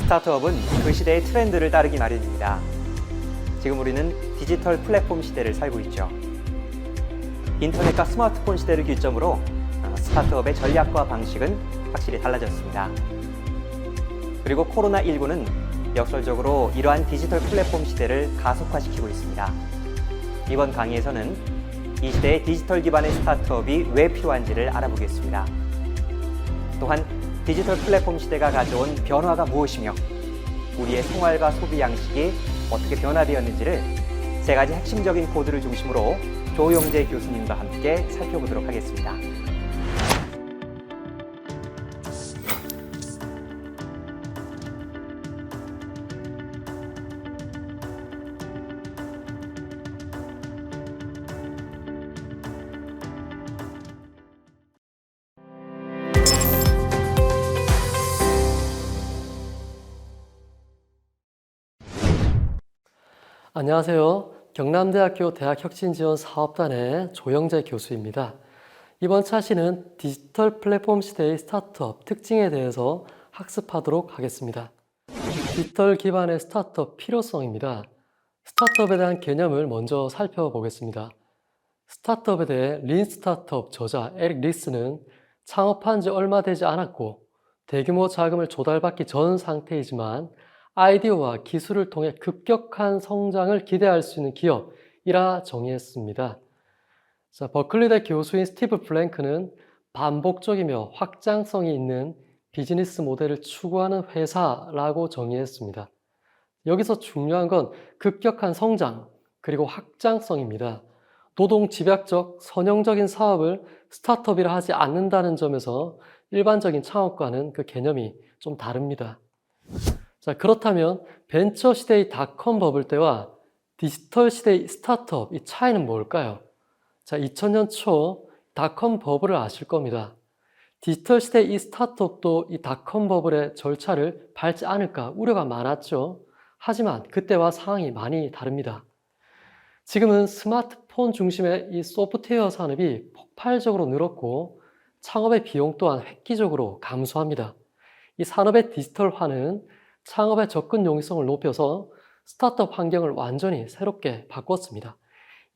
스타트업은 그 시대의 트렌드를 따르기 마련입니다. 지금 우리는 디지털 플랫폼 시대를 살고 있죠. 인터넷과 스마트폰 시대를 기점으로 스타트업의 전략과 방식은 확실히 달라졌습니다. 그리고 코로나19는 역설적으로 이러한 디지털 플랫폼 시대를 가속화시키고 있습니다. 이번 강의에서는 이 시대의 디지털 기반의 스타트업이 왜 필요한지를 알아보겠습니다. 또한 디지털 플랫폼 시대가 가져온 변화가 무엇이며 우리의 생활과 소비 양식이 어떻게 변화되었는지를 세 가지 핵심적인 코드를 중심으로 조용재 교수님과 함께 살펴보도록 하겠습니다. 안녕하세요. 경남대학교 대학혁신지원사업단의 조영재 교수입니다. 이번 차시는 디지털 플랫폼 시대의 스타트업 특징에 대해서 학습하도록 하겠습니다. 디지털 기반의 스타트업 필요성입니다. 스타트업에 대한 개념을 먼저 살펴보겠습니다. 스타트업에 대해 린 스타트업 저자 에릭 리스는 창업한 지 얼마 되지 않았고 대규모 자금을 조달받기 전 상태이지만 아이디어와 기술을 통해 급격한 성장을 기대할 수 있는 기업이라 정의했습니다. 버클리대 교수인 스티브 플랭크는 반복적이며 확장성이 있는 비즈니스 모델을 추구하는 회사라고 정의했습니다. 여기서 중요한 건 급격한 성장 그리고 확장성입니다. 노동 집약적, 선형적인 사업을 스타트업이라 하지 않는다는 점에서 일반적인 창업과는 그 개념이 좀 다릅니다. 그렇다면 벤처 시대의 닷컴 버블 때와 디지털 시대의 스타트업, 이 차이는 뭘까요? 2000년 초 닷컴 버블을 아실 겁니다. 디지털 시대의 이 스타트업도 이 닷컴 버블의 절차를 밟지 않을까 우려가 많았죠. 하지만 그때와 상황이 많이 다릅니다. 지금은 스마트폰 중심의 이 소프트웨어 산업이 폭발적으로 늘었고 창업의 비용 또한 획기적으로 감소합니다. 이 산업의 디지털화는 창업의 접근 용이성을 높여서 스타트업 환경을 완전히 새롭게 바꿨습니다.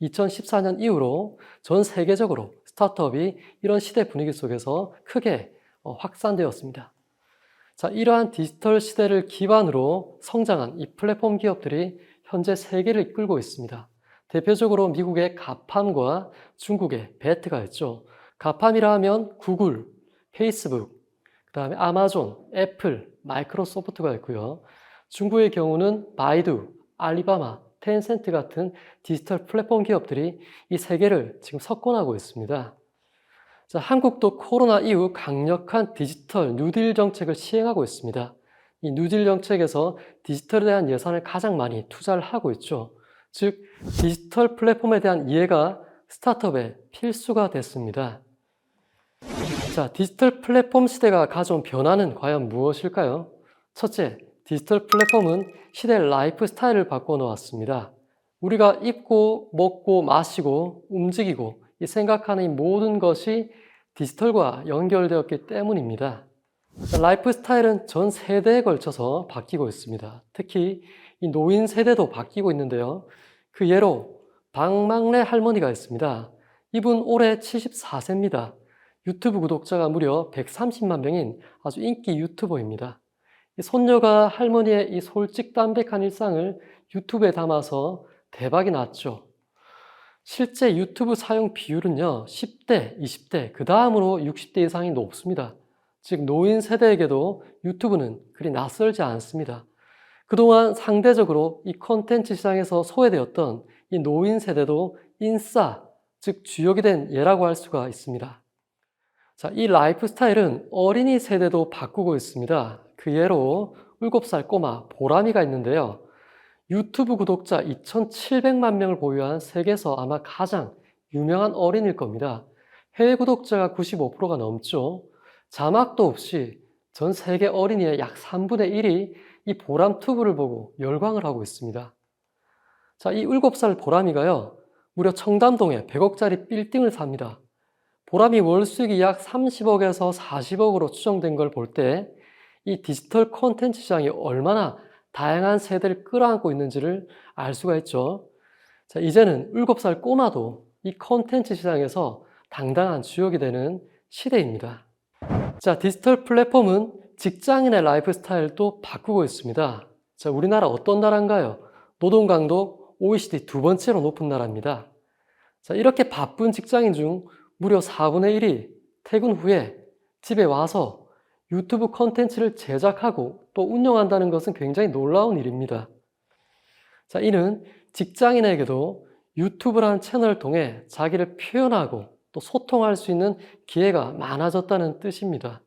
2014년 이후로 전 세계적으로 스타트업이 이런 시대 분위기 속에서 크게 확산되었습니다. 이러한 디지털 시대를 기반으로 성장한 이 플랫폼 기업들이 현재 세계를 이끌고 있습니다. 대표적으로 미국의 가팜과 중국의 베트가 있죠. 가팜이라 하면 구글, 페이스북, 그 다음에 아마존, 애플, 마이크로소프트가 있고요. 중국의 경우는 바이두, 알리바마, 텐센트 같은 디지털 플랫폼 기업들이 이 세계를 지금 석권하고 있습니다. 한국도 코로나 이후 강력한 디지털 뉴딜 정책을 시행하고 있습니다. 이 뉴딜 정책에서 디지털에 대한 예산을 가장 많이 투자를 하고 있죠. 즉, 디지털 플랫폼에 대한 이해가 스타트업의 필수가 됐습니다. 디지털 플랫폼 시대가 가져온 변화는 과연 무엇일까요? 첫째, 디지털 플랫폼은 시대의 라이프 스타일을 바꿔놓았습니다. 우리가 입고, 먹고, 마시고, 움직이고, 생각하는 이 모든 것이 디지털과 연결되었기 때문입니다. 라이프 스타일은 전 세대에 걸쳐서 바뀌고 있습니다. 특히 이 노인 세대도 바뀌고 있는데요. 그 예로 박막래 할머니가 있습니다. 이분 올해 74세입니다. 유튜브 구독자가 무려 130만 명인 아주 인기 유튜버입니다. 손녀가 할머니의 이 솔직담백한 일상을 유튜브에 담아서 대박이 났죠. 실제 유튜브 사용 비율은요, 10대, 20대, 그 다음으로 60대 이상이 높습니다. 즉 노인 세대에게도 유튜브는 그리 낯설지 않습니다. 그동안 상대적으로 이 콘텐츠 시장에서 소외되었던 이 노인 세대도 인싸, 즉 주역이 된 예라고 할 수가 있습니다. 이 라이프 스타일은 어린이 세대도 바꾸고 있습니다. 그 예로 7살 꼬마 보람이가 있는데요. 유튜브 구독자 2,700만 명을 보유한 세계에서 아마 가장 유명한 어린이일 겁니다. 해외 구독자가 95%가 넘죠. 자막도 없이 전 세계 어린이의 약 3분의 1이 이 보람튜브를 보고 열광을 하고 있습니다. 이 7살 보람이가요, 무려 청담동에 100억짜리 빌딩을 삽니다. 보람이 월 수익이 약 30억에서 40억으로 추정된 걸 볼 때 이 디지털 콘텐츠 시장이 얼마나 다양한 세대를 끌어안고 있는지를 알 수가 있죠. 자, 이제는 7살 꼬마도 이 콘텐츠 시장에서 당당한 주역이 되는 시대입니다. 자, 디지털 플랫폼은 직장인의 라이프 스타일도 바꾸고 있습니다. 자, 우리나라 어떤 나라인가요? 노동 강도 OECD 두 번째로 높은 나라입니다. 자, 이렇게 바쁜 직장인 중 무려 4분의 1이 퇴근 후에 집에 와서 유튜브 콘텐츠를 제작하고 또 운영한다는 것은 굉장히 놀라운 일입니다. 자, 이는 직장인에게도 유튜브라는 채널을 통해 자기를 표현하고 또 소통할 수 있는 기회가 많아졌다는 뜻입니다.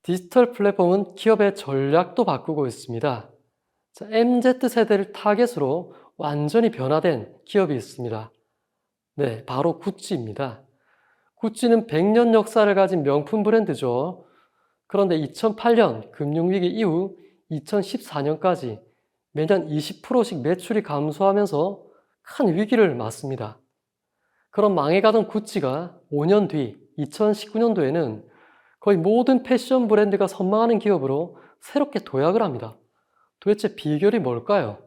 디지털 플랫폼은 기업의 전략도 바꾸고 있습니다. 자, MZ세대를 타겟으로 완전히 변화된 기업이 있습니다. 네, 바로 구찌입니다. 구찌는 100년 역사를 가진 명품 브랜드죠. 그런데 2008년 금융위기 이후 2014년까지 매년 20%씩 매출이 감소하면서 큰 위기를 맞습니다. 그런 망해가던 구찌가 5년 뒤 2019년도에는 거의 모든 패션 브랜드가 선망하는 기업으로 새롭게 도약을 합니다. 도대체 비결이 뭘까요?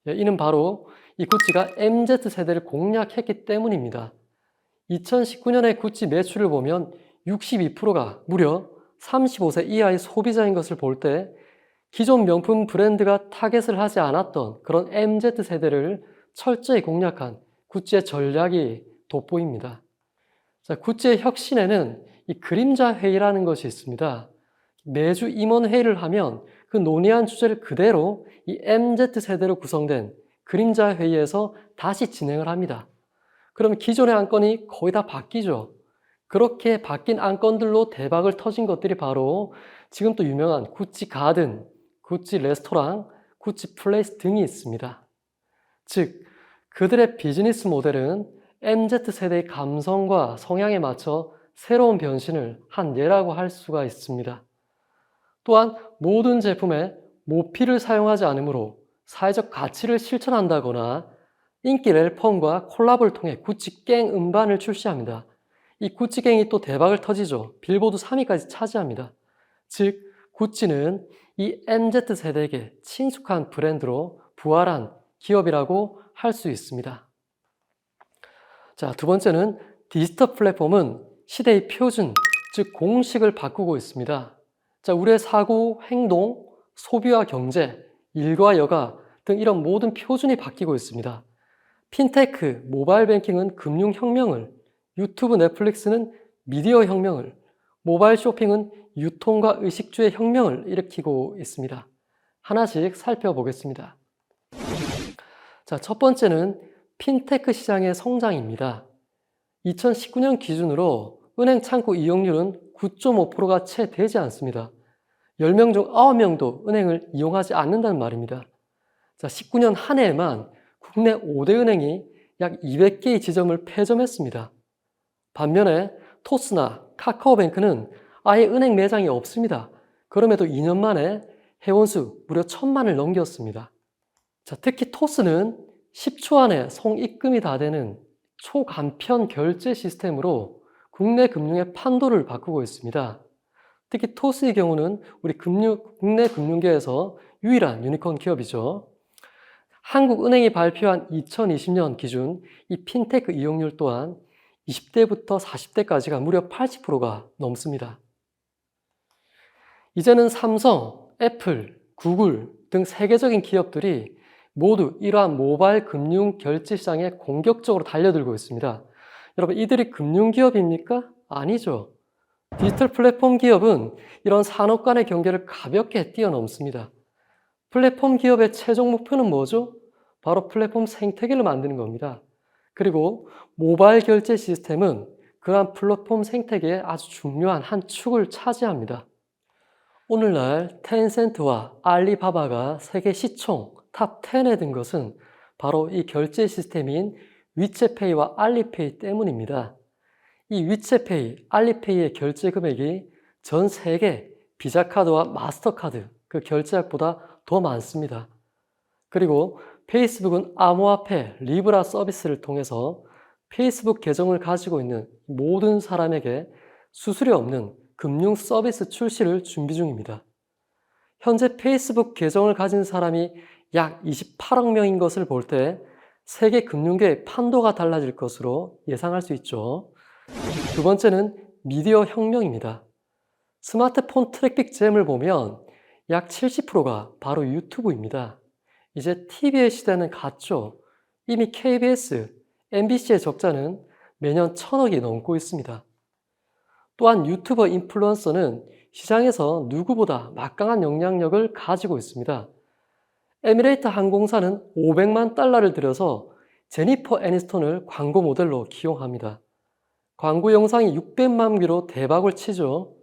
이는 바로 이 구찌가 MZ세대를 공략했기 때문입니다. 2019년의 구찌 매출을 보면 62%가 무려 35세 이하의 소비자인 것을 볼 때 기존 명품 브랜드가 타겟을 하지 않았던 그런 MZ세대를 철저히 공략한 구찌의 전략이 돋보입니다. 자, 구찌의 혁신에는 이 그림자 회의라는 것이 있습니다. 매주 임원회의를 하면 그 논의한 주제를 그대로 이 MZ세대로 구성된 그림자 회의에서 다시 진행을 합니다. 그러면 기존의 안건이 거의 다 바뀌죠. 그렇게 바뀐 안건들로 대박을 터진 것들이 바로 지금 또 유명한 구찌 가든, 구찌 레스토랑, 구찌 플레이스 등이 있습니다. 즉, 그들의 비즈니스 모델은 MZ세대의 감성과 성향에 맞춰 새로운 변신을 한 예라고 할 수가 있습니다. 또한 모든 제품에 모피를 사용하지 않으므로 사회적 가치를 실천한다거나 인기 래퍼과 콜라보를 통해 구찌갱 음반을 출시합니다. 이 구찌갱이 또 대박을 터지죠. 빌보드 3위까지 차지합니다. 즉, 구찌는 이 MZ세대에게 친숙한 브랜드로 부활한 기업이라고 할 수 있습니다. 자, 두 번째는 디지털 플랫폼은 시대의 표준, 즉 공식을 바꾸고 있습니다. 자, 우리의 사고, 행동, 소비와 경제, 일과 여가 등 이런 모든 표준이 바뀌고 있습니다. 핀테크, 모바일 뱅킹은 금융 혁명을, 유튜브, 넷플릭스는 미디어 혁명을, 모바일 쇼핑은 유통과 의식주의 혁명을 일으키고 있습니다. 하나씩 살펴보겠습니다. 자, 첫 번째는 핀테크 시장의 성장입니다. 2019년 기준으로 은행 창구 이용률은 9.5%가 채 되지 않습니다. 10명 중 9명도 은행을 이용하지 않는다는 말입니다. 자, 19년 한 해에만 국내 5대 은행이 약 200개의 지점을 폐점했습니다. 반면에 토스나 카카오뱅크는 아예 은행 매장이 없습니다. 그럼에도 2년 만에 회원수 무려 1000만을 넘겼습니다. 자, 특히 토스는 10초 안에 송입금이 다 되는 초간편 결제 시스템으로 국내 금융의 판도를 바꾸고 있습니다. 특히 토스의 경우는 우리 국내 금융계에서 유일한 유니콘 기업이죠. 한국은행이 발표한 2020년 기준 이 핀테크 이용률 또한 20대부터 40대까지가 무려 80%가 넘습니다. 이제는 삼성, 애플, 구글 등 세계적인 기업들이 모두 이러한 모바일 금융 결제 시장에 공격적으로 달려들고 있습니다. 여러분, 이들이 금융기업입니까? 아니죠. 디지털 플랫폼 기업은 이런 산업 간의 경계를 가볍게 뛰어넘습니다. 플랫폼 기업의 최종 목표는 뭐죠? 바로 플랫폼 생태계를 만드는 겁니다. 그리고 모바일 결제 시스템은 그러한 플랫폼 생태계의 아주 중요한 한 축을 차지합니다. 오늘날 텐센트와 알리바바가 세계 시총 탑 10에 든 것은 바로 이 결제 시스템인 위챗페이와 알리페이 때문입니다. 이 위챗페이, 알리페이의 결제 금액이 전 세계 비자카드와 마스터카드 그 결제액보다 더 많습니다. 그리고 페이스북은 암호화폐 리브라 서비스를 통해서 페이스북 계정을 가지고 있는 모든 사람에게 수수료 없는 금융 서비스 출시를 준비 중입니다. 현재 페이스북 계정을 가진 사람이 약 28억 명인 것을 볼 때 세계 금융계의 판도가 달라질 것으로 예상할 수 있죠. 두 번째는 미디어 혁명입니다. 스마트폰 트래픽 잼을 보면 약 70%가 바로 유튜브입니다. 이제 TV의 시대는 갔죠. 이미 KBS, MBC의 적자는 매년 1,000억이 넘고 있습니다. 또한 유튜버 인플루언서는 시장에서 누구보다 막강한 영향력을 가지고 있습니다. 에미레이트 항공사는 500만 달러를 들여서 제니퍼 애니스톤을 광고 모델로 기용합니다. 광고 영상이 600만 뷰로 대박을 치죠.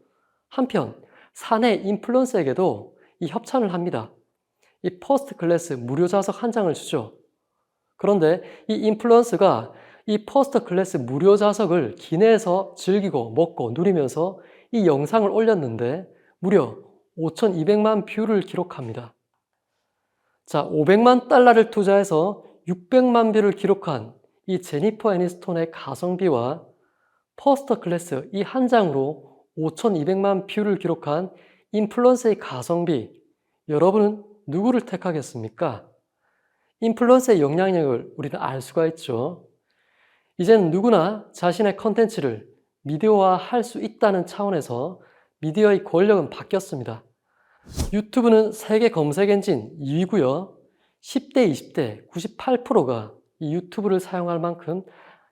한편 사내 인플루언서에게도 이 협찬을 합니다. 이 퍼스트 클래스 무료 좌석 한 장을 주죠. 그런데 이 인플루언서가 이 퍼스트 클래스 무료 좌석을 기내에서 즐기고 먹고 누리면서 이 영상을 올렸는데 무려 5,200만 뷰를 기록합니다. 자, 500만 달러를 투자해서 600만 뷰를 기록한 이 제니퍼 애니스톤의 가성비와 퍼스트 클래스 이 한 장으로 5,200만 뷰를 기록한 인플루언서의 가성비, 여러분은 누구를 택하겠습니까? 인플루언서의 영향력을 우리는 알 수가 있죠. 이제는 누구나 자신의 컨텐츠를 미디어화할 수 있다는 차원에서 미디어의 권력은 바뀌었습니다. 유튜브는 세계 검색 엔진 2위고요. 10대, 20대 98%가 이 유튜브를 사용할 만큼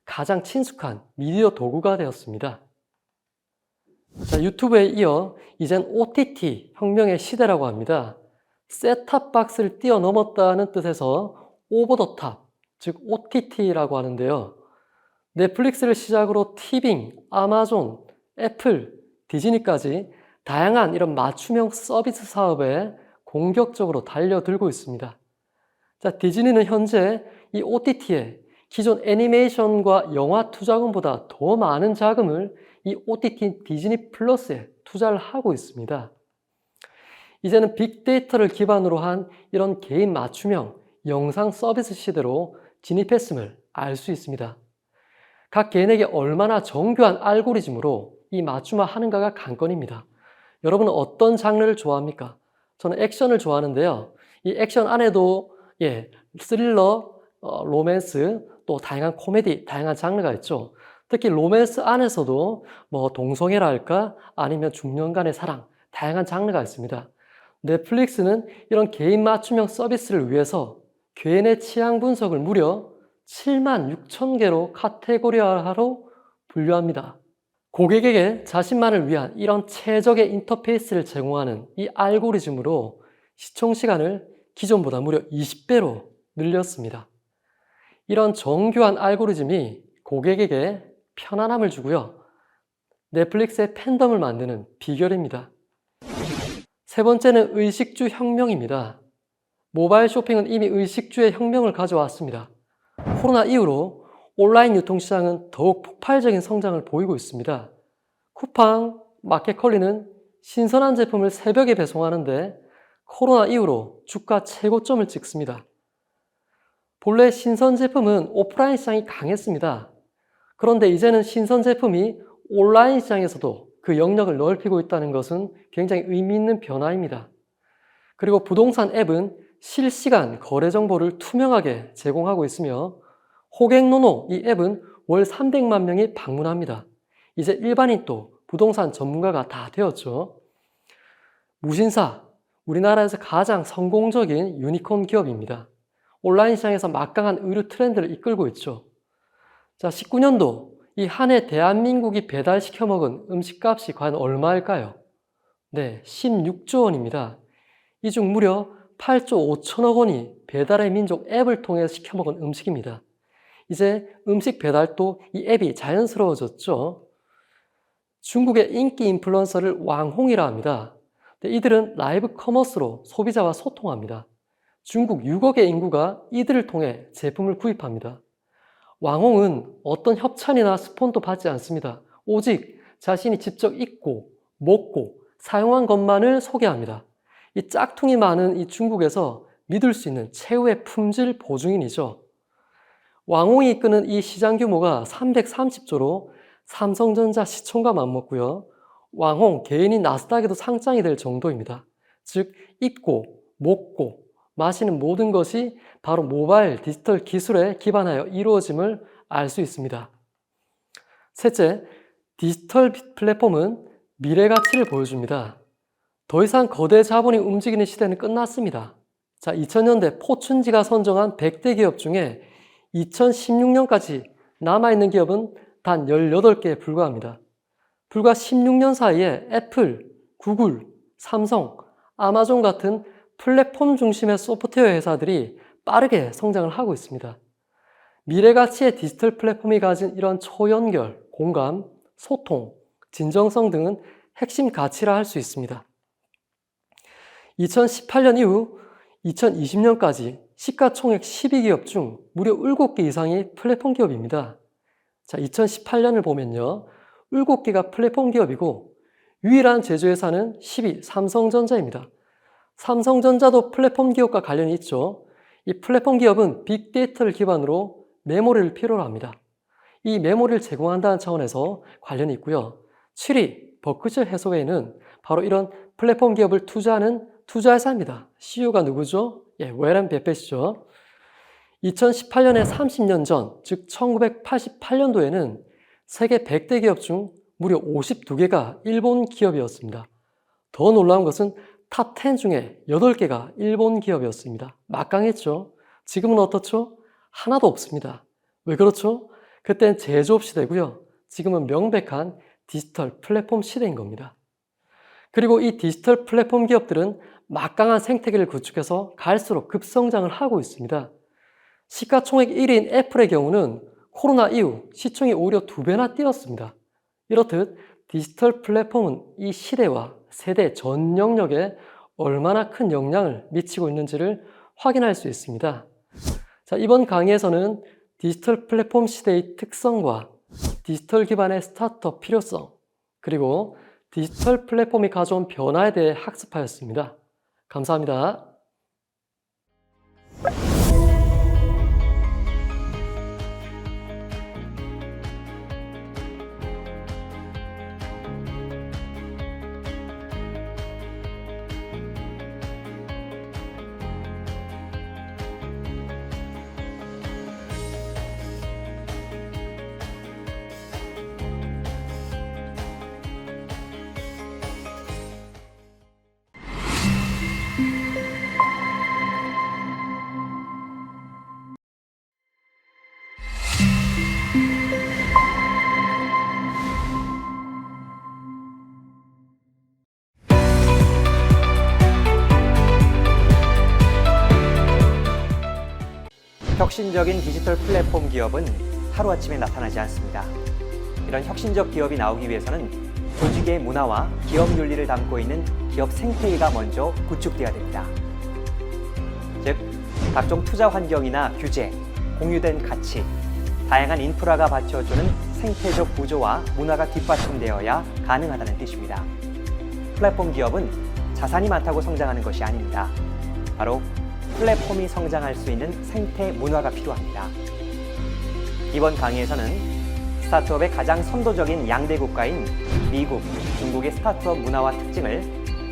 가장 친숙한 미디어 도구가 되었습니다. 자, 유튜브에 이어 이젠 OTT 혁명의 시대라고 합니다. 셋탑박스를 뛰어넘었다는 뜻에서 오버 더 탑, 즉 OTT라고 하는데요. 넷플릭스를 시작으로 티빙, 아마존, 애플, 디즈니까지 다양한 이런 맞춤형 서비스 사업에 공격적으로 달려들고 있습니다. 자, 디즈니는 현재 이 OTT에 기존 애니메이션과 영화 투자금보다 더 많은 자금을 이 OTT 디즈니 플러스에 투자를 하고 있습니다. 이제는 빅데이터를 기반으로 한 이런 개인 맞춤형 영상 서비스 시대로 진입했음을 알 수 있습니다. 각 개인에게 얼마나 정교한 알고리즘으로 이 맞춤화 하는가가 관건입니다. 여러분은 어떤 장르를 좋아합니까? 저는 액션을 좋아하는데요. 이 액션 안에도 스릴러, 로맨스, 또 다양한 코미디, 다양한 장르가 있죠. 특히 로맨스 안에서도 뭐 동성애랄까 아니면 중년 간의 사랑, 다양한 장르가 있습니다. 넷플릭스는 이런 개인 맞춤형 서비스를 위해서 개인의 취향 분석을 무려 76,000개로 카테고리화로 분류합니다. 고객에게 자신만을 위한 이런 최적의 인터페이스를 제공하는 이 알고리즘으로 시청 시간을 기존보다 무려 20배로 늘렸습니다. 이런 정교한 알고리즘이 고객에게 편안함을 주고요. 넷플릭스의 팬덤을 만드는 비결입니다. 세 번째는 의식주 혁명입니다. 모바일 쇼핑은 이미 의식주의 혁명을 가져왔습니다. 코로나 이후로 온라인 유통시장은 더욱 폭발적인 성장을 보이고 있습니다. 쿠팡, 마켓컬리는 신선한 제품을 새벽에 배송하는데 코로나 이후로 주가 최고점을 찍습니다. 본래 신선 제품은 오프라인 시장이 강했습니다. 그런데 이제는 신선 제품이 온라인 시장에서도 그 영역을 넓히고 있다는 것은 굉장히 의미 있는 변화입니다. 그리고 부동산 앱은 실시간 거래 정보를 투명하게 제공하고 있으며 호갱노노 이 앱은 월 300만 명이 방문합니다. 이제 일반인도 부동산 전문가가 다 되었죠. 무신사, 우리나라에서 가장 성공적인 유니콘 기업입니다. 온라인 시장에서 막강한 의류 트렌드를 이끌고 있죠. 자, 19년도 이 한 해 대한민국이 배달시켜 먹은 음식값이 과연 얼마일까요? 네, 16조 원입니다. 이 중 무려 8조 5천억 원이 배달의 민족 앱을 통해 시켜 먹은 음식입니다. 이제 음식 배달도 이 앱이 자연스러워졌죠. 중국의 인기 인플루언서를 왕홍이라 합니다. 이들은 라이브 커머스로 소비자와 소통합니다. 중국 6억의 인구가 이들을 통해 제품을 구입합니다. 왕홍은 어떤 협찬이나 스폰도 받지 않습니다. 오직 자신이 직접 입고, 먹고, 사용한 것만을 소개합니다. 이 짝퉁이 많은 이 중국에서 믿을 수 있는 최후의 품질 보증인이죠. 왕홍이 이끄는 이 시장 규모가 330조로 삼성전자 시총과 맞먹고요. 왕홍 개인이 나스닥에도 상장이 될 정도입니다. 즉 입고, 먹고, 마시는 모든 것이 바로 모바일 디지털 기술에 기반하여 이루어짐을 알 수 있습니다. 셋째, 디지털 플랫폼은 미래 가치를 보여줍니다. 더 이상 거대 자본이 움직이는 시대는 끝났습니다. 자, 2000년대 포춘지가 선정한 100대 기업 중에 2016년까지 남아있는 기업은 단 18개에 불과합니다. 불과 16년 사이에 애플, 구글, 삼성, 아마존 같은 플랫폼 중심의 소프트웨어 회사들이 빠르게 성장을 하고 있습니다. 미래 가치의 디지털 플랫폼이 가진 이런 초연결, 공감, 소통, 진정성 등은 핵심 가치라 할 수 있습니다. 2018년 이후 2020년까지 시가총액 12기업 중 무려 7개 이상이 플랫폼 기업입니다. 자, 2018년을 보면요. 7개가 플랫폼 기업이고 유일한 제조회사는 10위 삼성전자입니다. 삼성전자도 플랫폼 기업과 관련이 있죠. 이 플랫폼 기업은 빅데이터를 기반으로 메모리를 필요로 합니다. 이 메모리를 제공한다는 차원에서 관련이 있고요. 7위 버크셔 해서웨이는 바로 이런 플랫폼 기업을 투자하는 투자회사입니다. CEO가 누구죠? 워렌 버핏이죠. 2018년에 30년 전, 즉 1988년도에는 세계 100대 기업 중 무려 52개가 일본 기업이었습니다. 더 놀라운 것은 탑 10 중에 8개가 일본 기업이었습니다. 막강했죠. 지금은 어떻죠? 하나도 없습니다. 왜 그렇죠? 그땐 제조업 시대고요. 지금은 명백한 디지털 플랫폼 시대인 겁니다. 그리고 이 디지털 플랫폼 기업들은 막강한 생태계를 구축해서 갈수록 급성장을 하고 있습니다. 시가총액 1위인 애플의 경우는 코로나 이후 시총이 오히려 2배나 뛰었습니다. 이렇듯 디지털 플랫폼은 이 시대와 세대 전 영역에 얼마나 큰 영향을 미치고 있는지를 확인할 수 있습니다. 자, 이번 강의에서는 디지털 플랫폼 시대의 특성과 디지털 기반의 스타트업 필요성, 그리고 디지털 플랫폼이 가져온 변화에 대해 학습하였습니다. 감사합니다. 혁신적인 디지털 플랫폼 기업은 하루아침에 나타나지 않습니다. 이런 혁신적 기업이 나오기 위해서는 조직의 문화와 기업 윤리를 담고 있는 기업 생태계가 먼저 구축돼야 됩니다. 즉, 각종 투자 환경이나 규제, 공유된 가치, 다양한 인프라가 받쳐주는 생태적 구조와 문화가 뒷받침되어야 가능하다는 뜻입니다. 플랫폼 기업은 자산이 많다고 성장하는 것이 아닙니다. 바로 플랫폼이 성장할 수 있는 생태 문화가 필요합니다. 이번 강의에서는 스타트업의 가장 선도적인 양대 국가인 미국, 중국의 스타트업 문화와 특징을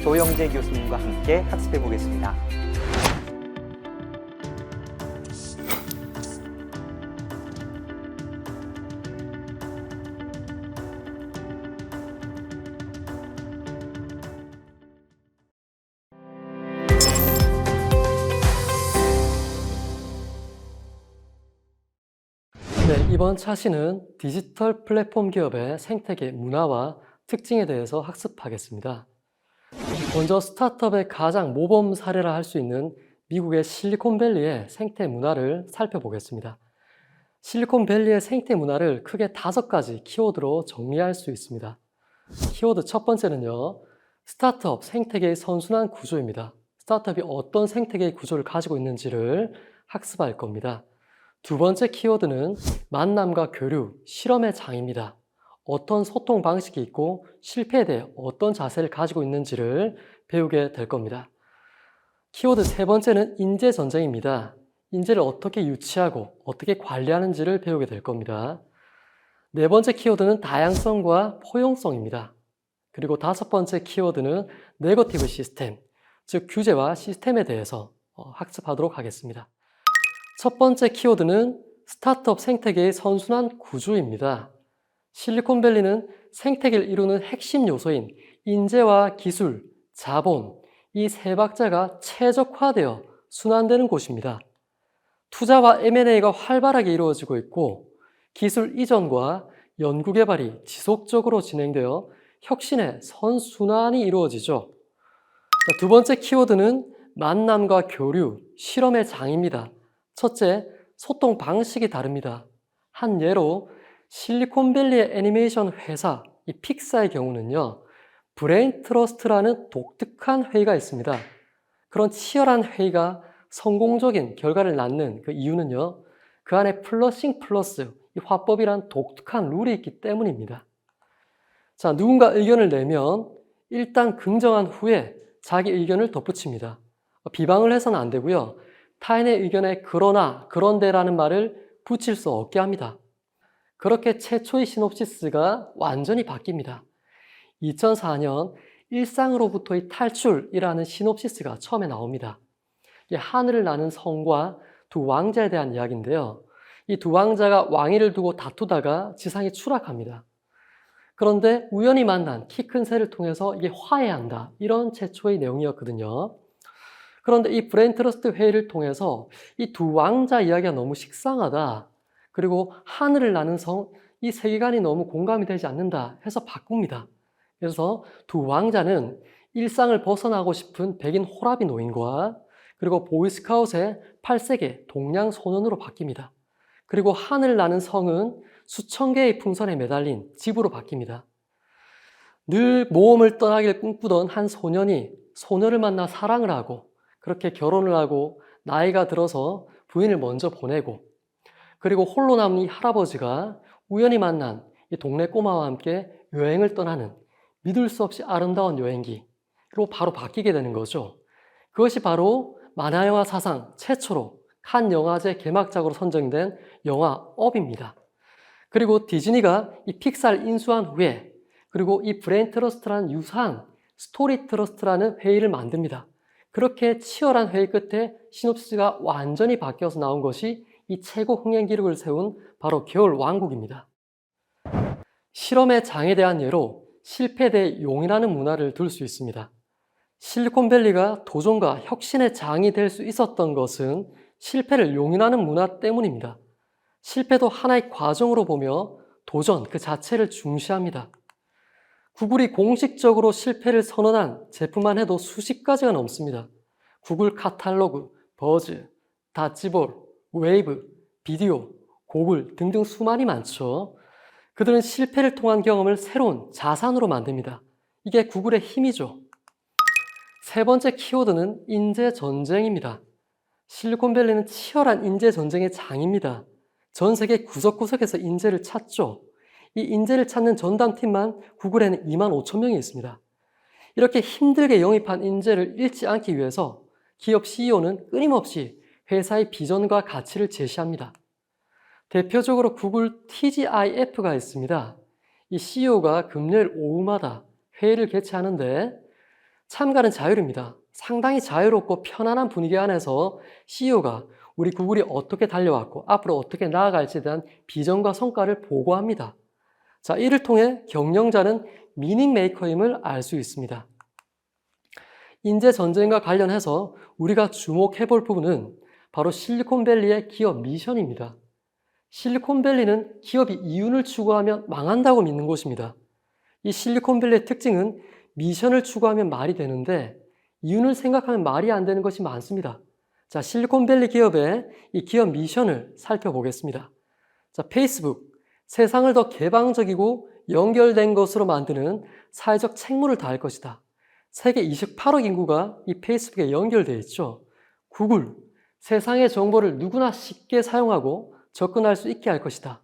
조영재 교수님과 함께 학습해 보겠습니다. 네, 이번 차시는 디지털 플랫폼 기업의 생태계 문화와 특징에 대해서 학습하겠습니다. 먼저 스타트업의 가장 모범 사례라 할 수 있는 미국의 실리콘밸리의 생태 문화를 살펴보겠습니다. 실리콘밸리의 생태 문화를 크게 5가지 키워드로 정리할 수 있습니다. 키워드 첫 번째는요, 스타트업 생태계의 선순환 구조입니다. 스타트업이 어떤 생태계의 구조를 가지고 있는지를 학습할 겁니다. 두 번째 키워드는 만남과 교류, 실험의 장입니다. 어떤 소통 방식이 있고 실패에 대해 어떤 자세를 가지고 있는지를 배우게 될 겁니다. 키워드 세 번째는 인재 전쟁입니다. 인재를 어떻게 유치하고 어떻게 관리하는지를 배우게 될 겁니다. 네 번째 키워드는 다양성과 포용성입니다. 그리고 다섯 번째 키워드는 네거티브 시스템, 즉 규제와 시스템에 대해서 학습하도록 하겠습니다. 첫 번째 키워드는 스타트업 생태계의 선순환 구조입니다. 실리콘밸리는 생태계를 이루는 핵심 요소인 인재와 기술, 자본, 이 세 박자가 최적화되어 순환되는 곳입니다. 투자와 M&A가 활발하게 이루어지고 있고 기술 이전과 연구개발이 지속적으로 진행되어 혁신의 선순환이 이루어지죠. 두 번째 키워드는 만남과 교류, 실험의 장입니다. 첫째, 소통 방식이 다릅니다. 한 예로 실리콘밸리의 애니메이션 회사, 이 픽사의 경우는요, 브레인 트러스트라는 독특한 회의가 있습니다. 그런 치열한 회의가 성공적인 결과를 낳는 그 이유는요, 그 안에 플러싱 플러스, 이 화법이란 독특한 룰이 있기 때문입니다. 자, 누군가 의견을 내면 일단 긍정한 후에 자기 의견을 덧붙입니다. 비방을 해서는 안 되고요. 타인의 의견에 그러나, 그런데라는 말을 붙일 수 없게 합니다. 그렇게 최초의 시놉시스가 완전히 바뀝니다. 2004년 일상으로부터의 탈출이라는 시놉시스가 처음에 나옵니다. 하늘을 나는 성과 두 왕자에 대한 이야기인데요. 이 두 왕자가 왕위를 두고 다투다가 지상에 추락합니다. 그런데 우연히 만난 키 큰 새를 통해서 이게 화해한다. 이런 최초의 내용이었거든요. 그런데 이 브레인 트러스트 회의를 통해서 이 두 왕자 이야기가 너무 식상하다. 그리고 하늘을 나는 성, 이 세계관이 너무 공감이 되지 않는다 해서 바꿉니다. 그래서 두 왕자는 일상을 벗어나고 싶은 백인 호라비 노인과 그리고 보이스카웃의 8세계 동양 소년으로 바뀝니다. 그리고 하늘 나는 성은 수천 개의 풍선에 매달린 집으로 바뀝니다. 늘 모험을 떠나길 꿈꾸던 한 소년이 소녀를 만나 사랑을 하고 그렇게 결혼을 하고 나이가 들어서 부인을 먼저 보내고 그리고 홀로 남은 이 할아버지가 우연히 만난 이 동네 꼬마와 함께 여행을 떠나는 믿을 수 없이 아름다운 여행기로 바로 바뀌게 되는 거죠. 그것이 바로 만화영화 사상 최초로 칸 영화제 개막작으로 선정된 영화 업입니다. 그리고 디즈니가 이 픽사를 인수한 후에 그리고 이 브레인 트러스트라는 유사한 스토리 트러스트라는 회의를 만듭니다. 그렇게 치열한 회의 끝에 시놉시스가 완전히 바뀌어서 나온 것이 이 최고 흥행 기록을 세운 바로 겨울 왕국입니다. 실험의 장에 대한 예로 실패에 대해 용인하는 문화를 들 수 있습니다. 실리콘밸리가 도전과 혁신의 장이 될 수 있었던 것은 실패를 용인하는 문화 때문입니다. 실패도 하나의 과정으로 보며 도전 그 자체를 중시합니다. 구글이 공식적으로 실패를 선언한 제품만 해도 수십 가지가 넘습니다. 구글 카탈로그, 버즈, 다찌볼, 웨이브, 비디오, 고글 등등 수많이 많죠. 그들은 실패를 통한 경험을 새로운 자산으로 만듭니다. 이게 구글의 힘이죠. 세 번째 키워드는 인재 전쟁입니다. 실리콘밸리는 치열한 인재 전쟁의 장입니다. 전 세계 구석구석에서 인재를 찾죠. 이 인재를 찾는 전담팀만 구글에는 2만 5천 명이 있습니다. 이렇게 힘들게 영입한 인재를 잃지 않기 위해서 기업 CEO는 끊임없이 회사의 비전과 가치를 제시합니다. 대표적으로 구글 TGIF가 있습니다. 이 CEO가 금요일 오후마다 회의를 개최하는데 참가는 자율입니다. 상당히 자유롭고 편안한 분위기 안에서 CEO가 우리 구글이 어떻게 달려왔고 앞으로 어떻게 나아갈지에 대한 비전과 성과를 보고합니다. 자, 이를 통해 경영자는 미닝 메이커임을 알 수 있습니다. 인재 전쟁과 관련해서 우리가 주목해 볼 부분은 바로 실리콘밸리의 기업 미션입니다. 실리콘밸리는 기업이 이윤을 추구하면 망한다고 믿는 곳입니다. 이 실리콘밸리의 특징은 미션을 추구하면 말이 되는데 이윤을 생각하면 말이 안 되는 것이 많습니다. 자, 실리콘밸리 기업의 이 기업 미션을 살펴보겠습니다. 자, 페이스북, 세상을 더 개방적이고 연결된 것으로 만드는 사회적 책무를 다할 것이다. 세계 28억 인구가 이 페이스북에 연결되어 있죠. 구글, 세상의 정보를 누구나 쉽게 사용하고 접근할 수 있게 할 것이다.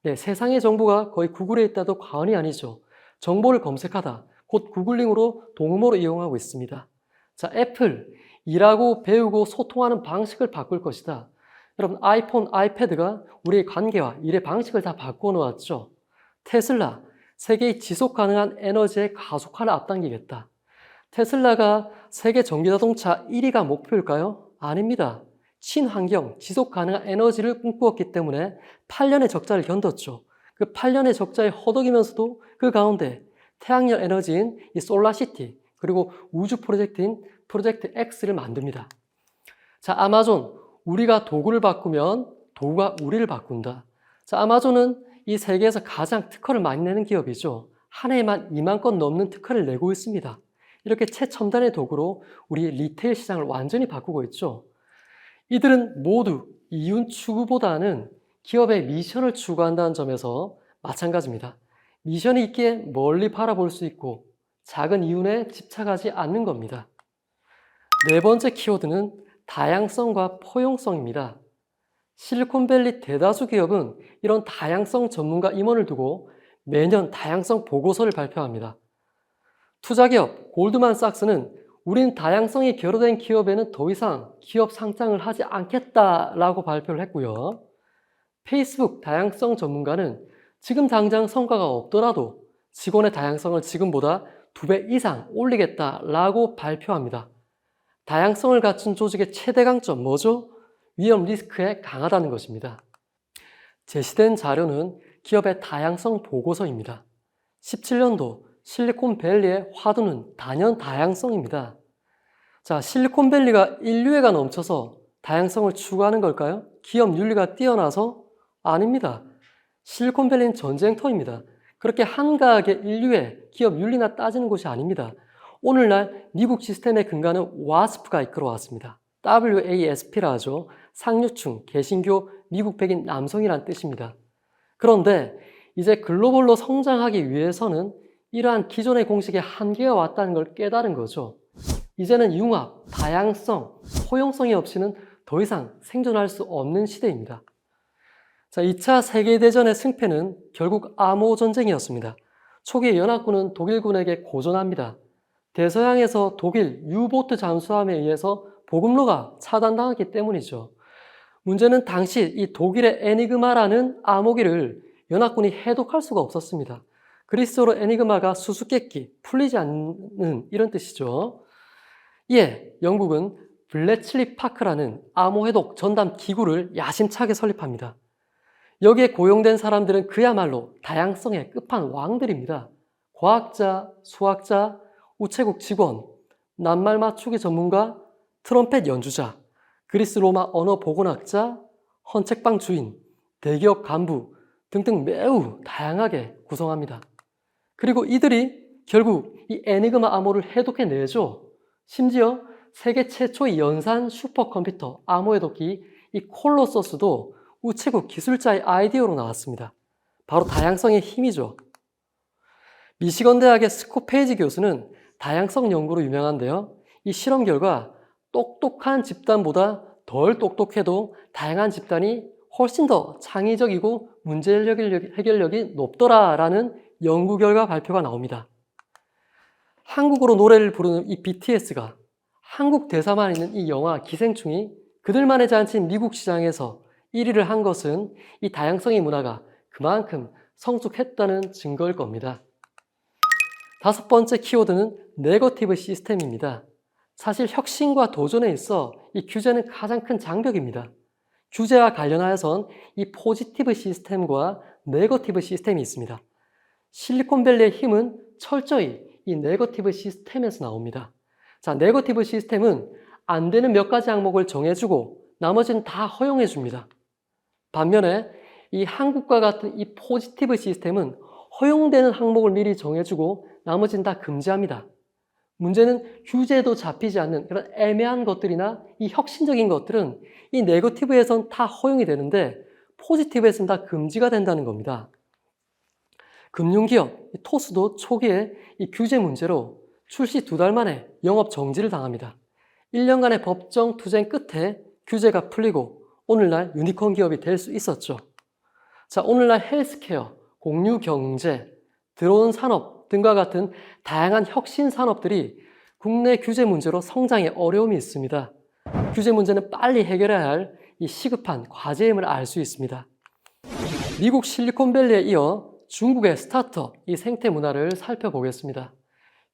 네, 세상의 정보가 거의 구글에 있다도 과언이 아니죠. 정보를 검색하다, 곧 구글링으로 동음어로 이용하고 있습니다. 자, 애플, 일하고 배우고 소통하는 방식을 바꿀 것이다. 여러분, 아이폰, 아이패드가 우리의 관계와 일의 방식을 다 바꾸어 놓았죠. 테슬라, 세계의 지속 가능한 에너지의 가속화를 앞당기겠다. 테슬라가 세계 전기자동차 1위가 목표일까요? 아닙니다. 친환경, 지속 가능한 에너지를 꿈꾸었기 때문에 8년의 적자를 견뎠죠. 그 8년의 적자에 허덕이면서도 그 가운데 태양열 에너지인 이 솔라시티, 그리고 우주 프로젝트인 프로젝트 X를 만듭니다. 자, 아마존, 우리가 도구를 바꾸면 도구가 우리를 바꾼다. 자, 아마존은 이 세계에서 가장 특허를 많이 내는 기업이죠. 한 해에만 2만 건 넘는 특허를 내고 있습니다. 이렇게 최첨단의 도구로 우리 리테일 시장을 완전히 바꾸고 있죠. 이들은 모두 이윤 추구보다는 기업의 미션을 추구한다는 점에서 마찬가지입니다. 미션이 있기에 멀리 바라볼 수 있고 작은 이윤에 집착하지 않는 겁니다. 네 번째 키워드는 다양성과 포용성입니다. 실리콘밸리 대다수 기업은 이런 다양성 전문가 임원을 두고 매년 다양성 보고서를 발표합니다. 투자기업 골드만삭스는 우린 다양성이 결여된 기업에는 더 이상 기업 상장을 하지 않겠다라고 발표를 했고요. 페이스북 다양성 전문가는 지금 당장 성과가 없더라도 직원의 다양성을 지금보다 2배 이상 올리겠다라고 발표합니다. 다양성을 갖춘 조직의 최대 강점 뭐죠? 위험 리스크에 강하다는 것입니다. 제시된 자료는 기업의 다양성 보고서입니다. 17년도 실리콘밸리의 화두는 단연 다양성입니다. 자, 실리콘밸리가 인류애가 넘쳐서 다양성을 추구하는 걸까요? 기업 윤리가 뛰어나서? 아닙니다. 실리콘밸리는 전쟁터입니다. 그렇게 한가하게 인류애, 기업 윤리나 따지는 곳이 아닙니다. 오늘날 미국 시스템에 근간은 와스프가 이끌어왔습니다. WASP라 하죠. 상류층, 개신교, 미국 백인 남성이란 뜻입니다. 그런데 이제 글로벌로 성장하기 위해서는 이러한 기존의 공식의 한계가 왔다는 걸 깨달은 거죠. 이제는 융합, 다양성, 포용성이 없이는 더 이상 생존할 수 없는 시대입니다. 자, 2차 세계대전의 승패는 결국 암호 전쟁이었습니다. 초기에 연합군은 독일군에게 고전합니다. 대서양에서 독일 유보트 잠수함에 의해서 보급로가 차단당했기 때문이죠. 문제는 당시 이 독일의 에니그마라는 암호기를 연합군이 해독할 수가 없었습니다. 그리스어로 에니그마가 수수께끼, 풀리지 않는 이런 뜻이죠. 이에 영국은 블레칠리 파크라는 암호 해독 전담 기구를 야심차게 설립합니다. 여기에 고용된 사람들은 그야말로 다양성의 끝판왕들입니다. 과학자, 수학자, 우체국 직원, 낱말 맞추기 전문가, 트럼펫 연주자, 그리스 로마 언어 복원학자, 헌책방 주인, 대기업 간부 등등 매우 다양하게 구성합니다. 그리고 이들이 결국 이 에니그마 암호를 해독해내죠. 심지어 세계 최초의 연산 슈퍼컴퓨터 암호 해독기 이 콜로서스도 우체국 기술자의 아이디어로 나왔습니다. 바로 다양성의 힘이죠. 미시건 대학의 스콧 페이지 교수는 다양성 연구로 유명한데요. 이 실험 결과 똑똑한 집단보다 덜 똑똑해도 다양한 집단이 훨씬 더 창의적이고 문제 해결력이 높더라라는 연구 결과 발표가 나옵니다. 한국어로 노래를 부르는 이 BTS가 한국 대사만 있는 이 영화 기생충이 그들만의 잔치인 미국 시장에서 1위를 한 것은 이 다양성의 문화가 그만큼 성숙했다는 증거일 겁니다. 5번째 키워드는 네거티브 시스템입니다. 사실 혁신과 도전에 있어 이 규제는 가장 큰 장벽입니다. 규제와 관련하여선 이 포지티브 시스템과 네거티브 시스템이 있습니다. 실리콘밸리의 힘은 철저히 이 네거티브 시스템에서 나옵니다. 자, 네거티브 시스템은 안 되는 몇 가지 항목을 정해주고 나머지는 다 허용해줍니다. 반면에 이 한국과 같은 이 포지티브 시스템은 허용되는 항목을 미리 정해주고 나머지는 다 금지합니다. 문제는 규제도 잡히지 않는 이런 애매한 것들이나 이 혁신적인 것들은 이 네거티브에선 다 허용이 되는데 포지티브에서는 다 금지가 된다는 겁니다. 금융기업 토스도 초기에 이 규제 문제로 출시 2달 만에 영업 정지를 당합니다. 1년간의 법정 투쟁 끝에 규제가 풀리고 오늘날 유니콘 기업이 될 수 있었죠. 자, 오늘날 헬스케어, 공유경제, 드론 산업 등과 같은 다양한 혁신 산업들이 국내 규제 문제로 성장에 어려움이 있습니다. 규제 문제는 빨리 해결해야 할 이 시급한 과제임을 알 수 있습니다. 미국 실리콘밸리에 이어 중국의 스타트업 이 생태 문화를 살펴보겠습니다.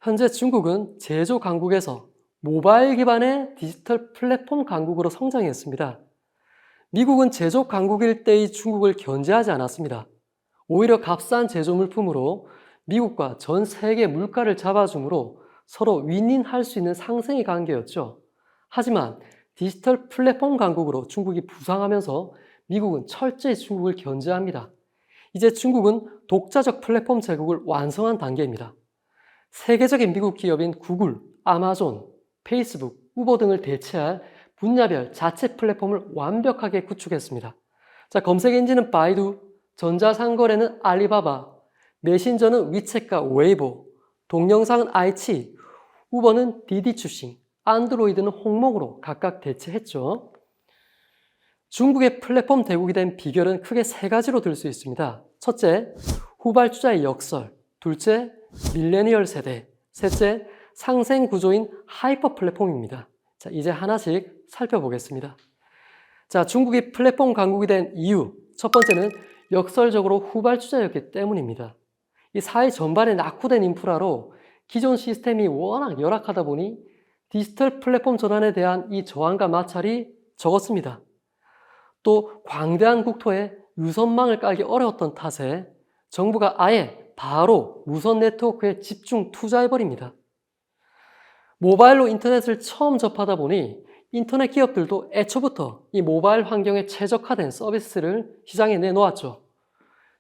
현재 중국은 제조 강국에서 모바일 기반의 디지털 플랫폼 강국으로 성장했습니다. 미국은 제조 강국일 때의 중국을 견제하지 않았습니다. 오히려 값싼 제조 물품으로 미국과 전 세계 물가를 잡아주므로 서로 윈윈할 수 있는 상생의 관계였죠. 하지만 디지털 플랫폼 강국으로 중국이 부상하면서 미국은 철저히 중국을 견제합니다. 이제 중국은 독자적 플랫폼 제국을 완성한 단계입니다. 세계적인 미국 기업인 구글, 아마존, 페이스북, 우버 등을 대체할 분야별 자체 플랫폼을 완벽하게 구축했습니다. 자, 검색 엔진은 바이두, 전자상거래는 알리바바, 메신저는 위챗과 웨이보, 동영상은 아이치, 우버는 디디추싱, 안드로이드는 홍목으로 각각 대체했죠. 중국의 플랫폼 대국이 된 비결은 크게 세 가지로 들 수 있습니다. 첫째, 후발주자의 역설. 둘째, 밀레니얼 세대. 셋째, 상생 구조인 하이퍼 플랫폼입니다. 자, 이제 하나씩 살펴보겠습니다. 자, 중국이 플랫폼 강국이 된 이유. 첫 번째는 역설적으로 후발주자였기 때문입니다. 이 사회 전반에 낙후된 인프라로 기존 시스템이 워낙 열악하다 보니 디지털 플랫폼 전환에 대한 이 저항과 마찰이 적었습니다. 또 광대한 국토에 유선망을 깔기 어려웠던 탓에 정부가 아예 바로 무선 네트워크에 집중 투자해버립니다. 모바일로 인터넷을 처음 접하다 보니 인터넷 기업들도 애초부터 이 모바일 환경에 최적화된 서비스를 시장에 내놓았죠.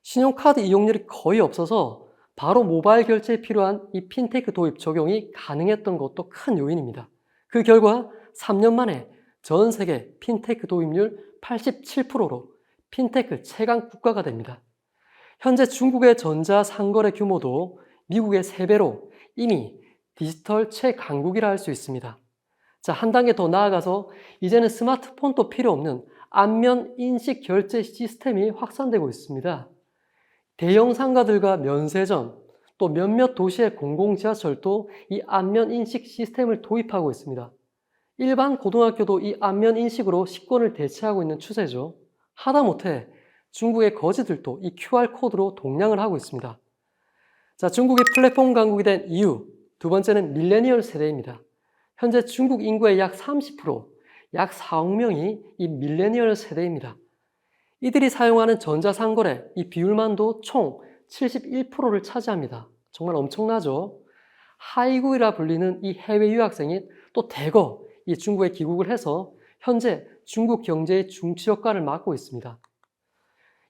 신용카드 이용률이 거의 없어서 바로 모바일 결제에 필요한 이 핀테크 도입 적용이 가능했던 것도 큰 요인입니다. 그 결과 3년 만에 전 세계 핀테크 도입률 87%로 핀테크 최강 국가가 됩니다. 현재 중국의 전자상거래 규모도 미국의 3배로 이미 디지털 최강국이라 할 수 있습니다. 자, 한 단계 더 나아가서 이제는 스마트폰도 필요 없는 안면 인식 결제 시스템이 확산되고 있습니다. 대형 상가들과 면세점, 또 몇몇 도시의 공공지하철도 이 안면 인식 시스템을 도입하고 있습니다. 일반 고등학교도 이 안면 인식으로 식권을 대체하고 있는 추세죠. 하다못해 중국의 거지들도 이 QR코드로 동량을 하고 있습니다. 자, 중국이 플랫폼 강국이 된 이유. 두 번째는 밀레니얼 세대입니다. 현재 중국 인구의 약 30%, 약 4억 명이 이 밀레니얼 세대입니다. 이들이 사용하는 전자상거래, 이 비율만도 총 71%를 차지합니다. 정말 엄청나죠? 하이구이라 불리는 이 해외 유학생이 또 대거 이 중국에 귀국을 해서 현재 중국 경제의 중추 역할을 맡고 있습니다.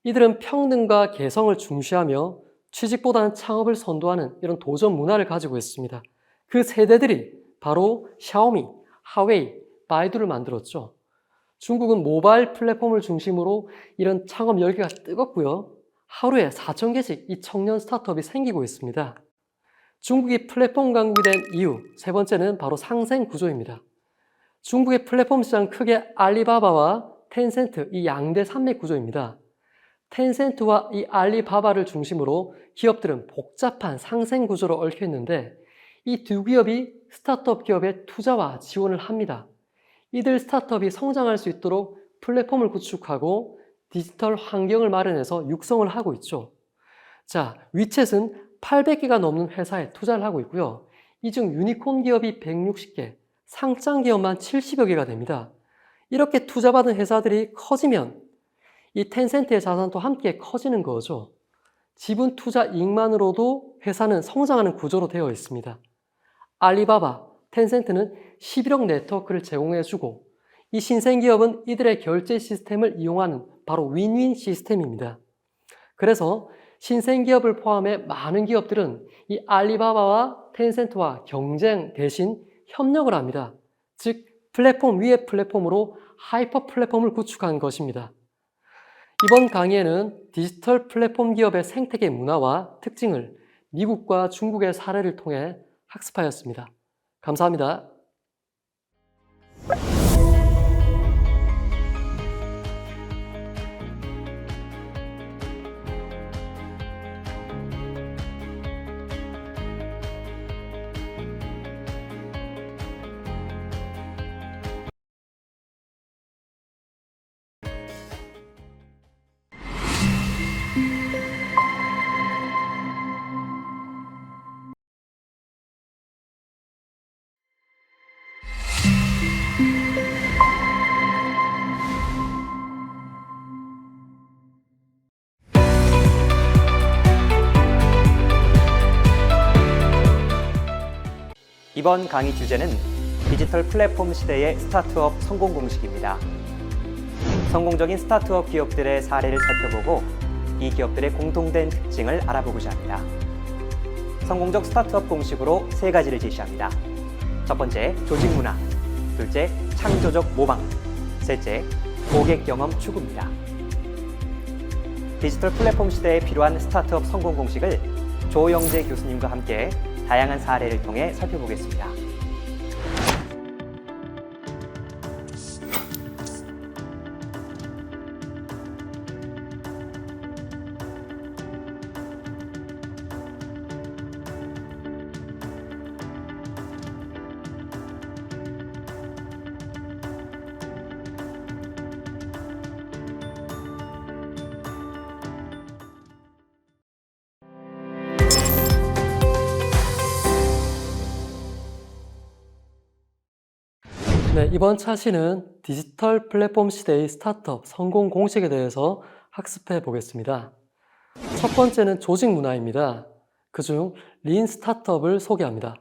이들은 평등과 개성을 중시하며 취직보다는 창업을 선도하는 이런 도전 문화를 가지고 있습니다. 그 세대들이 바로 샤오미, 하웨이, 바이두를 만들었죠. 중국은 모바일 플랫폼을 중심으로 이런 창업 열기가 뜨겁고요. 하루에 4,000개씩 이 청년 스타트업이 생기고 있습니다. 중국이 플랫폼 강국이 된 이유, 세 번째는 바로 상생 구조입니다. 중국의 플랫폼 시장 크게 알리바바와 텐센트 이 양대 산맥 구조입니다. 텐센트와 이 알리바바를 중심으로 기업들은 복잡한 상생 구조로 얽혀 있는데 이 두 기업이 스타트업 기업에 투자와 지원을 합니다. 이들 스타트업이 성장할 수 있도록 플랫폼을 구축하고 디지털 환경을 마련해서 육성을 하고 있죠. 자, 위챗은 800개가 넘는 회사에 투자를 하고 있고요. 이 중 유니콘 기업이 160개, 상장 기업만 70여 개가 됩니다. 이렇게 투자받은 회사들이 커지면 이 텐센트의 자산도 함께 커지는 거죠. 지분 투자 이익만으로도 회사는 성장하는 구조로 되어 있습니다. 알리바바, 텐센트는 11억 네트워크를 제공해주고 이 신생기업은 이들의 결제 시스템을 이용하는 바로 윈윈 시스템입니다. 그래서 신생기업을 포함해 많은 기업들은 이 알리바바와 텐센트와 경쟁 대신 협력을 합니다. 즉 플랫폼 위의 플랫폼으로 하이퍼 플랫폼을 구축한 것입니다. 이번 강의에는 디지털 플랫폼 기업의 생태계 문화와 특징을 미국과 중국의 사례를 통해 학습하였습니다. 감사합니다. 이번 강의 주제는 디지털 플랫폼 시대의 스타트업 성공 공식입니다. 성공적인 스타트업 기업들의 사례를 살펴보고 이 기업들의 공통된 특징을 알아보고자 합니다. 성공적 스타트업 공식으로 세 가지를 제시합니다. 첫 번째, 조직 문화. 둘째, 창조적 모방. 셋째, 고객 경험 추구입니다. 디지털 플랫폼 시대에 필요한 스타트업 성공 공식을 조영재 교수님과 함께 다양한 사례를 통해 살펴보겠습니다. 네, 이번 차시는 디지털 플랫폼 시대의 스타트업 성공 공식에 대해서 학습해 보겠습니다. 첫 번째는 조직 문화입니다. 그중 린 스타트업을 소개합니다.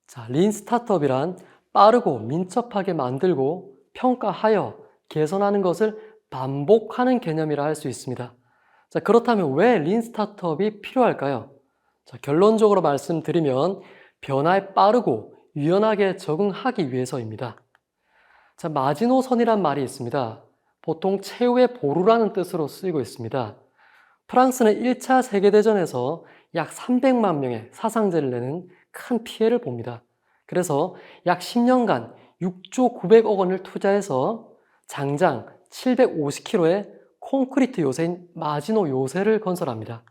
자, 린 스타트업이란 빠르고 민첩하게 만들고 평가하여 개선하는 것을 반복하는 개념이라 할 수 있습니다. 자, 그렇다면 왜 린 스타트업이 필요할까요? 자, 결론적으로 말씀드리면 변화에 빠르고 유연하게 적응하기 위해서입니다. 자, 마지노선이란 말이 있습니다. 보통 최후의 보루라는 뜻으로 쓰이고 있습니다. 프랑스는 1차 세계대전에서 약 300만 명의 사상자를 내는 큰 피해를 봅니다. 그래서 약 10년간 6조 900억 원을 투자해서 장장 750km의 콘크리트 요새인 마지노 요새를 건설합니다.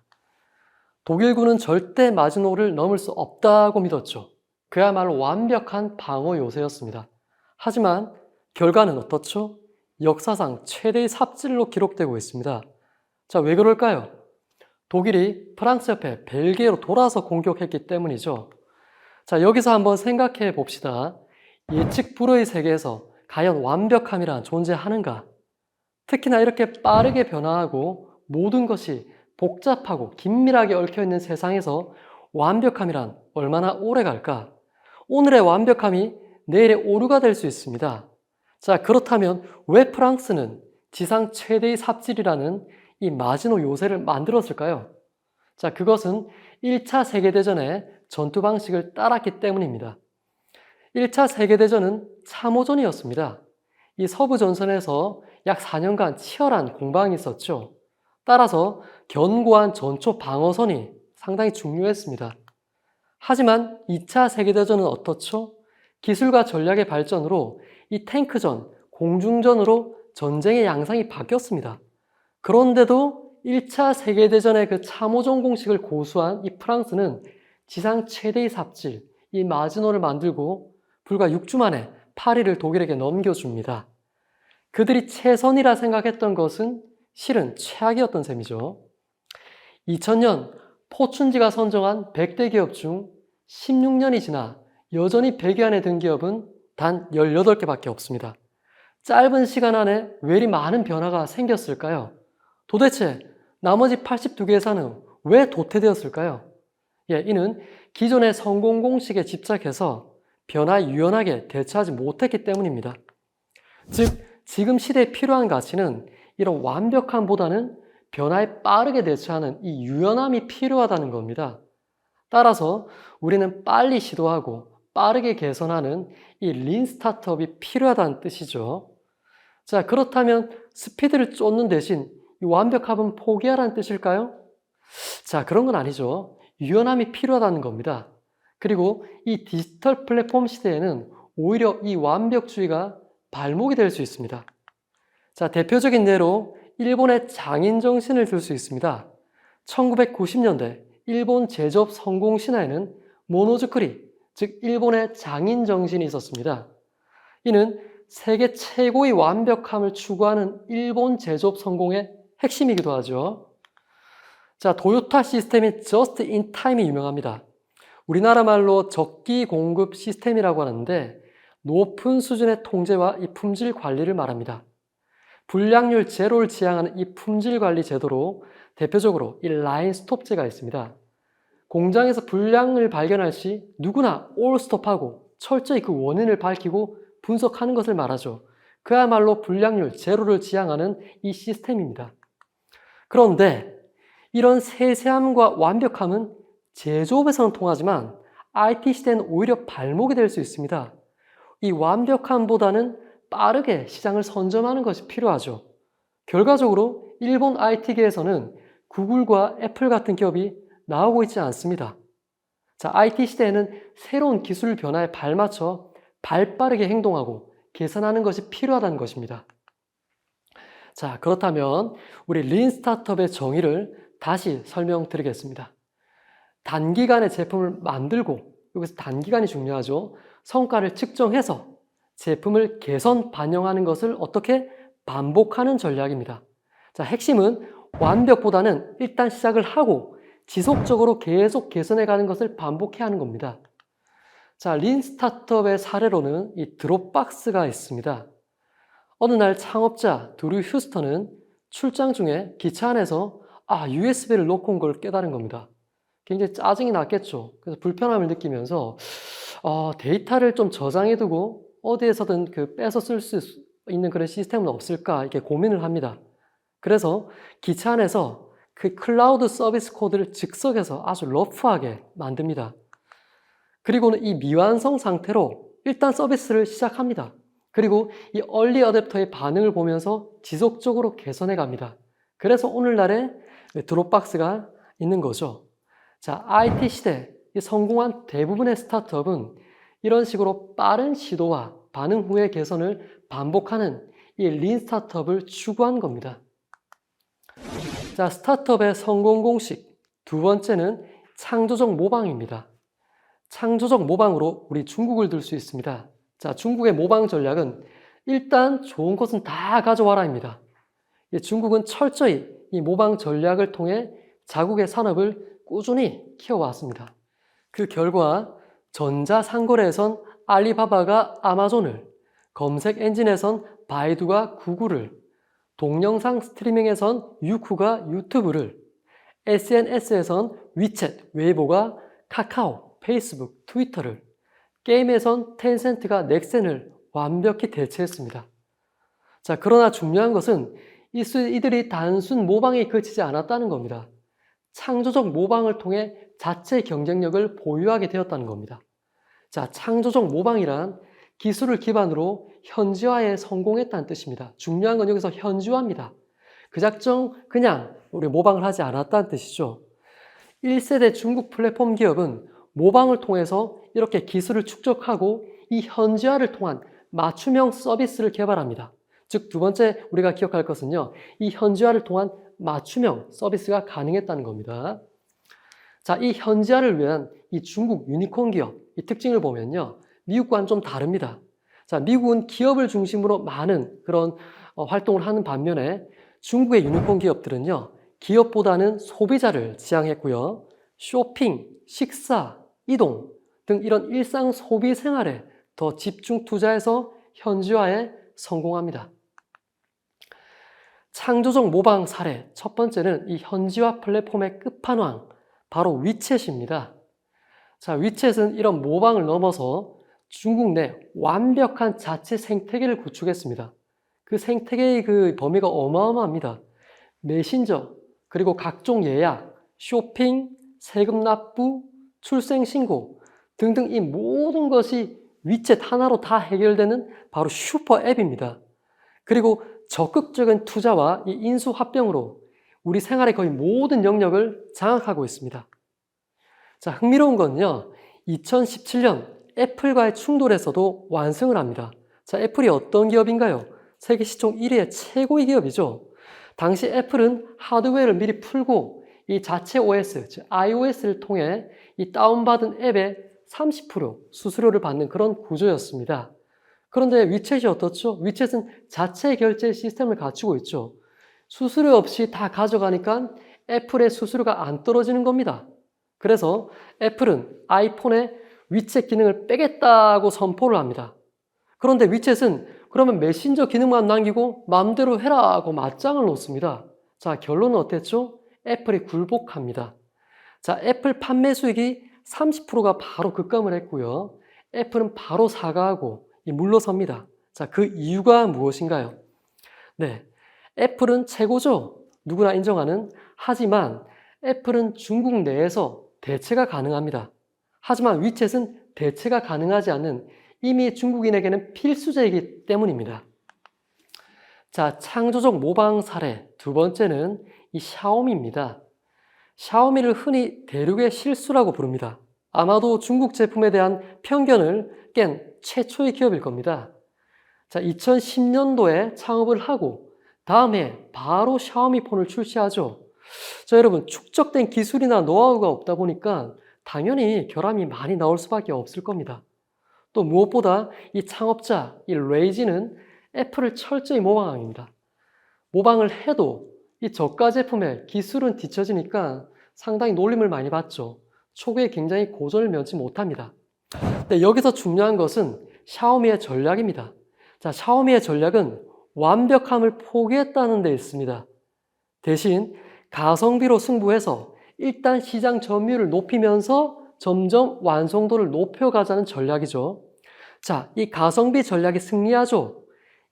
독일군은 절대 마지노를 넘을 수 없다고 믿었죠. 그야말로 완벽한 방어 요새였습니다. 하지만 결과는 어떻죠? 역사상 최대의 삽질로 기록되고 있습니다. 자, 왜 그럴까요? 독일이 프랑스 옆에 벨기에로 돌아서 공격했기 때문이죠. 자, 여기서 한번 생각해 봅시다. 예측 불허의 세계에서 과연 완벽함이란 존재하는가? 특히나 이렇게 빠르게 변화하고 모든 것이 복잡하고 긴밀하게 얽혀있는 세상에서 완벽함이란 얼마나 오래 갈까? 오늘의 완벽함이 내일의 오류가 될 수 있습니다. 자, 그렇다면 왜 프랑스는 지상 최대의 삽질이라는 이 마지노 요새를 만들었을까요? 자, 그것은 1차 세계대전의 전투 방식을 따랐기 때문입니다. 1차 세계대전은 참호전이었습니다. 이 서부전선에서 약 4년간 치열한 공방이 있었죠. 따라서 견고한 전초 방어선이 상당히 중요했습니다. 하지만 2차 세계대전은 어떻죠? 기술과 전략의 발전으로 이 탱크전, 공중전으로 전쟁의 양상이 바뀌었습니다. 그런데도 1차 세계대전의 그 참호전 공식을 고수한 이 프랑스는 지상 최대의 삽질, 이 마지노를 만들고 불과 6주 만에 파리를 독일에게 넘겨줍니다. 그들이 최선이라 생각했던 것은 실은 최악이었던 셈이죠. 2000년 포춘지가 선정한 100대 기업 중 16년이 지나 여전히 100위 안에 든 기업은 단 18개밖에 없습니다. 짧은 시간 안에 왜 이리 많은 변화가 생겼을까요? 도대체 나머지 82개 회사는 왜 도태되었을까요? 이는 기존의 성공 공식에 집착해서 변화에 유연하게 대처하지 못했기 때문입니다. 즉, 지금 시대에 필요한 가치는 이런 완벽함보다는 변화에 빠르게 대처하는 이 유연함이 필요하다는 겁니다. 따라서 우리는 빨리 시도하고 빠르게 개선하는 이 린 스타트업이 필요하다는 뜻이죠. 자, 그렇다면 스피드를 쫓는 대신 이 완벽함은 포기하라는 뜻일까요? 자, 그런 건 아니죠. 유연함이 필요하다는 겁니다. 그리고 이 디지털 플랫폼 시대에는 오히려 이 완벽주의가 발목이 될 수 있습니다. 자, 대표적인 예로 일본의 장인 정신을 들 수 있습니다. 1990년대 일본 제조업 성공 신화에는 모노즈쿠리, 즉 일본의 장인 정신이 있었습니다. 이는 세계 최고의 완벽함을 추구하는 일본 제조업 성공의 핵심이기도 하죠. 자, 도요타 시스템인 Just in Time이 유명합니다. 우리나라 말로 적기 공급 시스템이라고 하는데 높은 수준의 통제와 이 품질 관리를 말합니다. 불량률 제로를 지향하는 이 품질 관리 제도로 대표적으로 이 라인 스톱제가 있습니다. 공장에서 불량을 발견할 시 누구나 올 스톱하고 철저히 그 원인을 밝히고 분석하는 것을 말하죠. 그야말로 불량률 제로를 지향하는 이 시스템입니다. 그런데 이런 세세함과 완벽함은 제조업에서는 통하지만 IT 시대는 오히려 발목이 될 수 있습니다. 이 완벽함보다는 빠르게 시장을 선점하는 것이 필요하죠. 결과적으로 일본 IT계에서는 구글과 애플 같은 기업이 나오고 있지 않습니다. 자, IT 시대에는 새로운 기술 변화에 발맞춰 발빠르게 행동하고 개선하는 것이 필요하다는 것입니다. 자, 그렇다면 우리 린 스타트업의 정의를 다시 설명드리겠습니다. 단기간에 제품을 만들고, 여기서 단기간이 중요하죠. 성과를 측정해서 제품을 개선 반영하는 것을 어떻게 반복하는 전략입니다. 자, 핵심은 완벽보다는 일단 시작을 하고 지속적으로 계속 개선해 가는 것을 반복해야 하는 겁니다. 자, 린 스타트업의 사례로는 이 드롭박스가 있습니다. 어느 날 창업자 드류 휴스턴은 출장 중에 기차 안에서 USB를 놓고 온 걸 깨달은 겁니다. 굉장히 짜증이 났겠죠. 그래서 불편함을 느끼면서 데이터를 좀 저장해두고 어디에서든 빼서 쓸 수 있는 그런 시스템은 없을까 이렇게 고민을 합니다. 그래서 기차 안에서 그 클라우드 서비스 코드를 즉석에서 아주 러프하게 만듭니다. 그리고는 이 미완성 상태로 일단 서비스를 시작합니다. 그리고 이 얼리 어댑터의 반응을 보면서 지속적으로 개선해 갑니다. 그래서 오늘날의 드롭박스가 있는 거죠. 자, IT 시대 성공한 대부분의 스타트업은 이런 식으로 빠른 시도와 반응 후의 개선을 반복하는 이 린 스타트업을 추구한 겁니다. 자, 스타트업의 성공 공식 두 번째는 창조적 모방입니다. 창조적 모방으로 우리 중국을 들 수 있습니다. 자, 중국의 모방 전략은 일단 좋은 것은 다 가져와라입니다. 중국은 철저히 이 모방 전략을 통해 자국의 산업을 꾸준히 키워왔습니다. 그 결과 전자상거래에선 알리바바가 아마존을, 검색 엔진에선 바이두가 구글을, 동영상 스트리밍에선 유쿠가 유튜브를, SNS에선 위챗, 웨이보가 카카오, 페이스북, 트위터를, 게임에선 텐센트가 넥센을 완벽히 대체했습니다. 자, 그러나 중요한 것은 이들이 단순 모방에 그치지 않았다는 겁니다. 창조적 모방을 통해 자체 경쟁력을 보유하게 되었다는 겁니다. 자, 창조적 모방이란 기술을 기반으로 현지화에 성공했다는 뜻입니다. 중요한 건 여기서 현지화입니다. 그 작정 그냥 우리 모방을 하지 않았다는 뜻이죠. 1세대 중국 플랫폼 기업은 모방을 통해서 이렇게 기술을 축적하고 이 현지화를 통한 맞춤형 서비스를 개발합니다. 즉, 두 번째 우리가 기억할 것은요, 이 현지화를 통한 맞춤형 서비스가 가능했다는 겁니다. 자, 이 현지화를 위한 이 중국 유니콘 기업, 이 특징을 보면요, 미국과는 좀 다릅니다. 자, 미국은 기업을 중심으로 많은 그런 활동을 하는 반면에 중국의 유니콘 기업들은요, 기업보다는 소비자를 지향했고요, 쇼핑, 식사, 이동 등 이런 일상 소비 생활에 더 집중 투자해서 현지화에 성공합니다. 창조적 모방 사례 첫 번째는 이 현지화 플랫폼의 끝판왕, 바로 위챗입니다. 자, 위챗은 이런 모방을 넘어서 중국 내 완벽한 자체 생태계를 구축했습니다. 그 생태계의 그 범위가 어마어마합니다. 메신저, 그리고 각종 예약, 쇼핑, 세금 납부, 출생신고 등등 이 모든 것이 위챗 하나로 다 해결되는 바로 슈퍼 앱입니다. 그리고 적극적인 투자와 이 인수 합병으로 우리 생활의 거의 모든 영역을 장악하고 있습니다. 자, 흥미로운 건요, 2017년 애플과의 충돌에서도 완승을 합니다. 자, 애플이 어떤 기업인가요? 세계 시총 1위의 최고의 기업이죠. 당시 애플은 하드웨어를 미리 풀고 이 자체 OS, 즉 iOS를 통해 이 다운받은 앱에 30% 수수료를 받는 그런 구조였습니다. 그런데 위챗이 어떻죠? 위챗은 자체 결제 시스템을 갖추고 있죠. 수수료 없이 다 가져가니까 애플의 수수료가 안 떨어지는 겁니다. 그래서 애플은 아이폰에 위챗 기능을 빼겠다고 선포를 합니다. 그런데 위챗은 그러면 메신저 기능만 남기고 마음대로 해라 하고 맞짱을 놓습니다. 자, 결론은 어땠죠? 애플이 굴복합니다. 자, 애플 판매 수익이 30%가 바로 급감을 했고요. 애플은 바로 사과하고 물러섭니다. 자, 그 이유가 무엇인가요? 네, 애플은 최고죠. 누구나 인정하는. 하지만 애플은 중국 내에서 대체가 가능합니다. 하지만 위챗은 대체가 가능하지 않는 이미 중국인에게는 필수제이기 때문입니다. 자, 창조적 모방 사례 두 번째는 이 샤오미입니다. 샤오미를 흔히 대륙의 실수라고 부릅니다. 아마도 중국 제품에 대한 편견을 깬 최초의 기업일 겁니다. 자, 2010년도에 창업을 하고 다음 해 바로 샤오미 폰을 출시하죠. 자, 여러분, 축적된 기술이나 노하우가 없다 보니까 당연히 결함이 많이 나올 수밖에 없을 겁니다. 또 무엇보다 이 창업자, 이 레이지는 애플을 철저히 모방합니다. 모방을 해도 이 저가 제품의 기술은 뒤처지니까 상당히 놀림을 많이 받죠. 초기에 굉장히 고전을 면치 못합니다. 근데 여기서 중요한 것은 샤오미의 전략입니다. 자, 샤오미의 전략은 완벽함을 포기했다는 데 있습니다. 대신 가성비로 승부해서 일단 시장 점유율을 높이면서 점점 완성도를 높여가자는 전략이죠. 자, 이 가성비 전략이 승리하죠.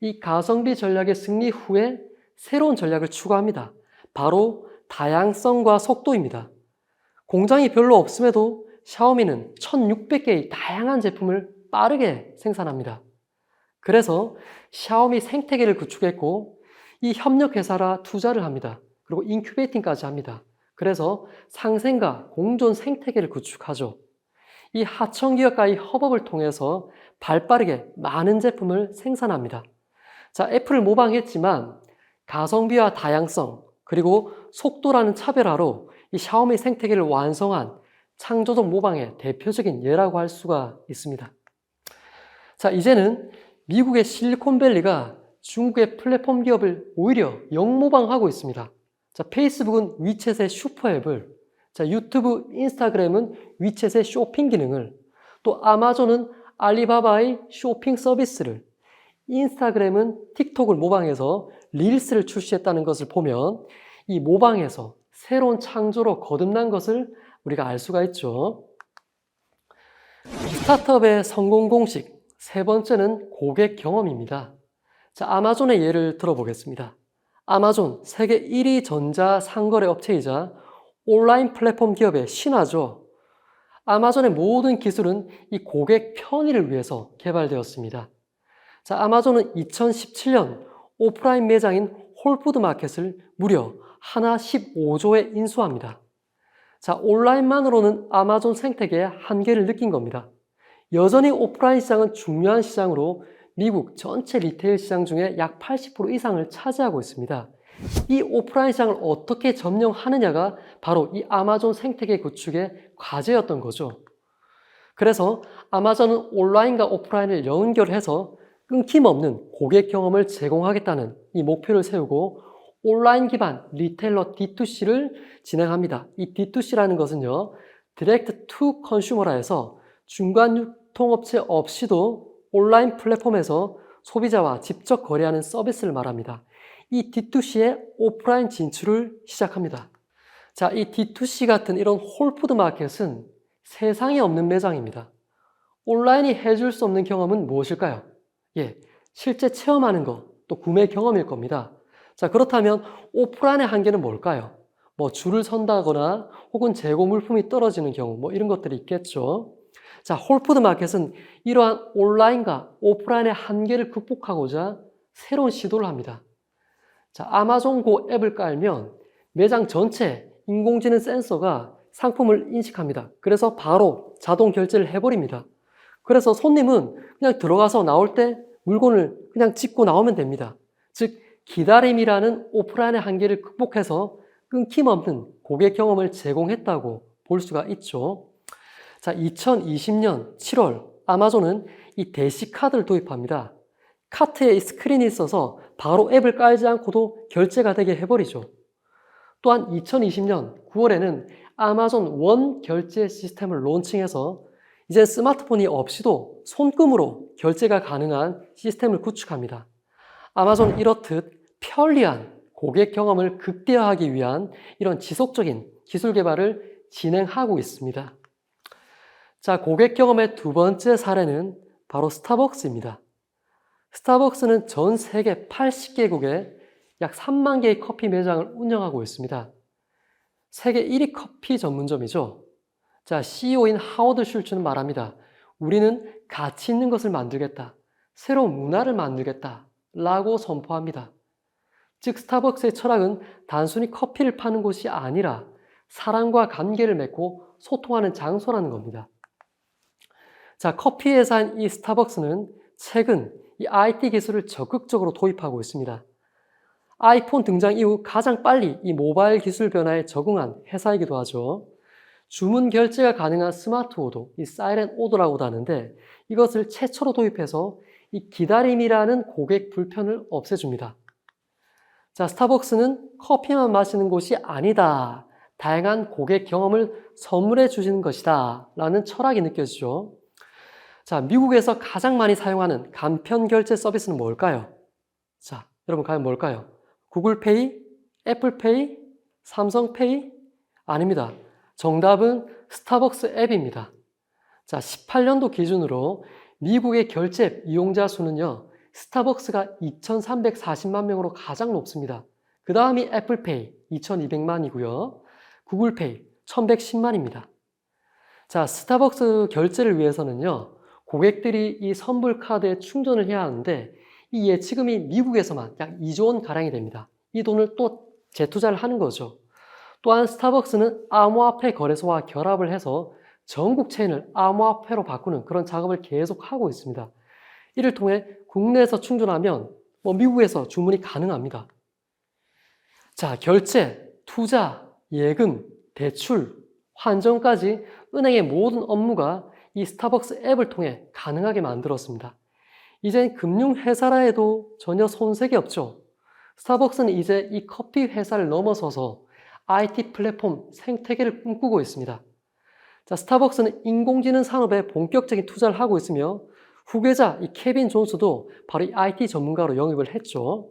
이 가성비 전략의 승리 후에 새로운 전략을 추가합니다. 바로 다양성과 속도입니다. 공장이 별로 없음에도 샤오미는 1600개의 다양한 제품을 빠르게 생산합니다. 그래서 샤오미 생태계를 구축했고 이 협력회사라 투자를 합니다. 그리고 인큐베이팅까지 합니다. 그래서 상생과 공존 생태계를 구축하죠. 이 하청기업과의 협업을 통해서 발빠르게 많은 제품을 생산합니다. 자, 애플을 모방했지만 가성비와 다양성 그리고 속도라는 차별화로 이 샤오미 생태계를 완성한 창조적 모방의 대표적인 예라고 할 수가 있습니다. 자, 이제는 미국의 실리콘밸리가 중국의 플랫폼 기업을 오히려 역모방하고 있습니다. 자, 페이스북은 위챗의 슈퍼앱을, 자, 유튜브, 인스타그램은 위챗의 쇼핑 기능을, 또 아마존은 알리바바의 쇼핑 서비스를, 인스타그램은 틱톡을 모방해서 릴스를 출시했다는 것을 보면 이 모방에서 새로운 창조로 거듭난 것을 우리가 알 수가 있죠. 스타트업의 성공 공식 세 번째는 고객 경험입니다. 자, 아마존의 예를 들어보겠습니다. 아마존 세계 1위 전자 상거래 업체이자 온라인 플랫폼 기업의 신화죠. 아마존의 모든 기술은 이 고객 편의를 위해서 개발되었습니다. 자, 아마존은 2017년 오프라인 매장인 홀푸드 마켓을 무려 하나 15조에 인수합니다. 자, 온라인만으로는 아마존 생태계의 한계를 느낀 겁니다. 여전히 오프라인 시장은 중요한 시장으로 미국 전체 리테일 시장 중에 약 80% 이상을 차지하고 있습니다. 이 오프라인 시장을 어떻게 점령하느냐가 바로 이 아마존 생태계 구축의 과제였던 거죠. 그래서 아마존은 온라인과 오프라인을 연결해서 끊김없는 고객 경험을 제공하겠다는 이 목표를 세우고 온라인 기반 리테일러 D2C를 진행합니다. 이 D2C라는 것은요, Direct to Consumer라 해서 중간 유통업체 없이도 온라인 플랫폼에서 소비자와 직접 거래하는 서비스를 말합니다. 이 D2C의 오프라인 진출을 시작합니다. 자, 이 D2C 같은 이런 홀푸드 마켓은 세상에 없는 매장입니다. 온라인이 해줄 수 없는 경험은 무엇일까요? 예, 실제 체험하는 것, 또 구매 경험일 겁니다. 자, 그렇다면 오프라인의 한계는 뭘까요? 뭐 줄을 선다거나 혹은 재고 물품이 떨어지는 경우 이런 것들이 있겠죠. 자, 홀푸드 마켓은 이러한 온라인과 오프라인의 한계를 극복하고자 새로운 시도를 합니다. 자, 아마존고 앱을 깔면 매장 전체 인공지능 센서가 상품을 인식합니다. 그래서 바로 자동 결제를 해버립니다. 그래서 손님은 그냥 들어가서 나올 때 물건을 그냥 찍고 나오면 됩니다. 즉, 기다림이라는 오프라인의 한계를 극복해서 끊김없는 고객 경험을 제공했다고 볼 수가 있죠. 자, 2020년 7월 아마존은 이 대시카드를 도입합니다. 카트에 이 스크린이 있어서 바로 앱을 깔지 않고도 결제가 되게 해버리죠. 또한 2020년 9월에는 아마존 원 결제 시스템을 론칭해서 이제 스마트폰이 없이도 손금으로 결제가 가능한 시스템을 구축합니다. 아마존 이렇듯 편리한 고객 경험을 극대화하기 위한 이런 지속적인 기술 개발을 진행하고 있습니다. 자, 고객 경험의 두 번째 사례는 바로 스타벅스입니다. 스타벅스는 전 세계 80개국에 약 3만 개의 커피 매장을 운영하고 있습니다. 세계 1위 커피 전문점이죠. 자, CEO인 하워드 슐츠는 말합니다. 우리는 가치 있는 것을 만들겠다. 새로운 문화를 만들겠다. 라고 선포합니다. 즉, 스타벅스의 철학은 단순히 커피를 파는 곳이 아니라 사람과 관계를 맺고 소통하는 장소라는 겁니다. 자, 커피 회사인 이 스타벅스는 최근 이 IT 기술을 적극적으로 도입하고 있습니다. 아이폰 등장 이후 가장 빨리 이 모바일 기술 변화에 적응한 회사이기도 하죠. 주문 결제가 가능한 스마트 오더, 이 사이렌 오더라고도 하는데 이것을 최초로 도입해서 이 기다림이라는 고객 불편을 없애줍니다. 자, 스타벅스는 커피만 마시는 곳이 아니다. 다양한 고객 경험을 선물해 주시는 것이다. 라는 철학이 느껴지죠. 자, 미국에서 가장 많이 사용하는 간편 결제 서비스는 뭘까요? 자, 여러분 과연 뭘까요? 구글페이, 애플페이, 삼성페이? 아닙니다. 정답은 스타벅스 앱입니다. 자, 18년도 기준으로 미국의 결제 앱 이용자 수는요, 스타벅스가 2,340만 명으로 가장 높습니다. 그 다음이 애플페이 2,200만이고요. 구글페이 1,110만입니다. 자, 스타벅스 결제를 위해서는요, 고객들이 이 선불 카드에 충전을 해야 하는데 이 예치금이 미국에서만 약 2조 원 가량이 됩니다. 이 돈을 또 재투자를 하는 거죠. 또한 스타벅스는 암호화폐 거래소와 결합을 해서 전국 체인을 암호화폐로 바꾸는 그런 작업을 계속하고 있습니다. 이를 통해 국내에서 충전하면 미국에서 주문이 가능합니다. 자, 결제, 투자, 예금, 대출, 환전까지 은행의 모든 업무가 이 스타벅스 앱을 통해 가능하게 만들었습니다. 이젠 금융회사라 해도 전혀 손색이 없죠. 스타벅스는 이제 이 커피 회사를 넘어서서 IT 플랫폼 생태계를 꿈꾸고 있습니다. 자, 스타벅스는 인공지능 산업에 본격적인 투자를 하고 있으며 후계자 이 케빈 존스도 바로 이 IT 전문가로 영입을 했죠.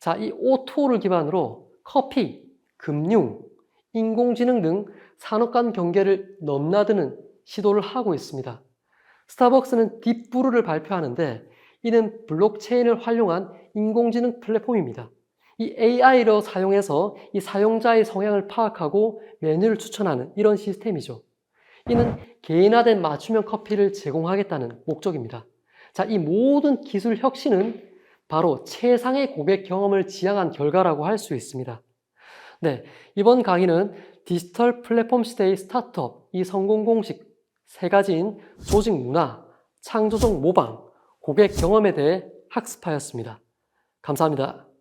자, 이 O2O를 기반으로 커피, 금융, 인공지능 등 산업 간 경계를 넘나드는 시도를 하고 있습니다. 스타벅스는 딥브루를 발표하는데 이는 블록체인을 활용한 인공지능 플랫폼입니다. 이 AI로 사용해서 이 사용자의 성향을 파악하고 메뉴를 추천하는 이런 시스템이죠. 이는 개인화된 맞춤형 커피를 제공하겠다는 목적입니다. 자, 이 모든 기술 혁신은 바로 최상의 고객 경험을 지향한 결과라고 할 수 있습니다. 네, 이번 강의는 디지털 플랫폼 시대의 스타트업, 이 성공 공식 3가지인 조직 문화, 창조적 모방, 고객 경험에 대해 학습하였습니다. 감사합니다.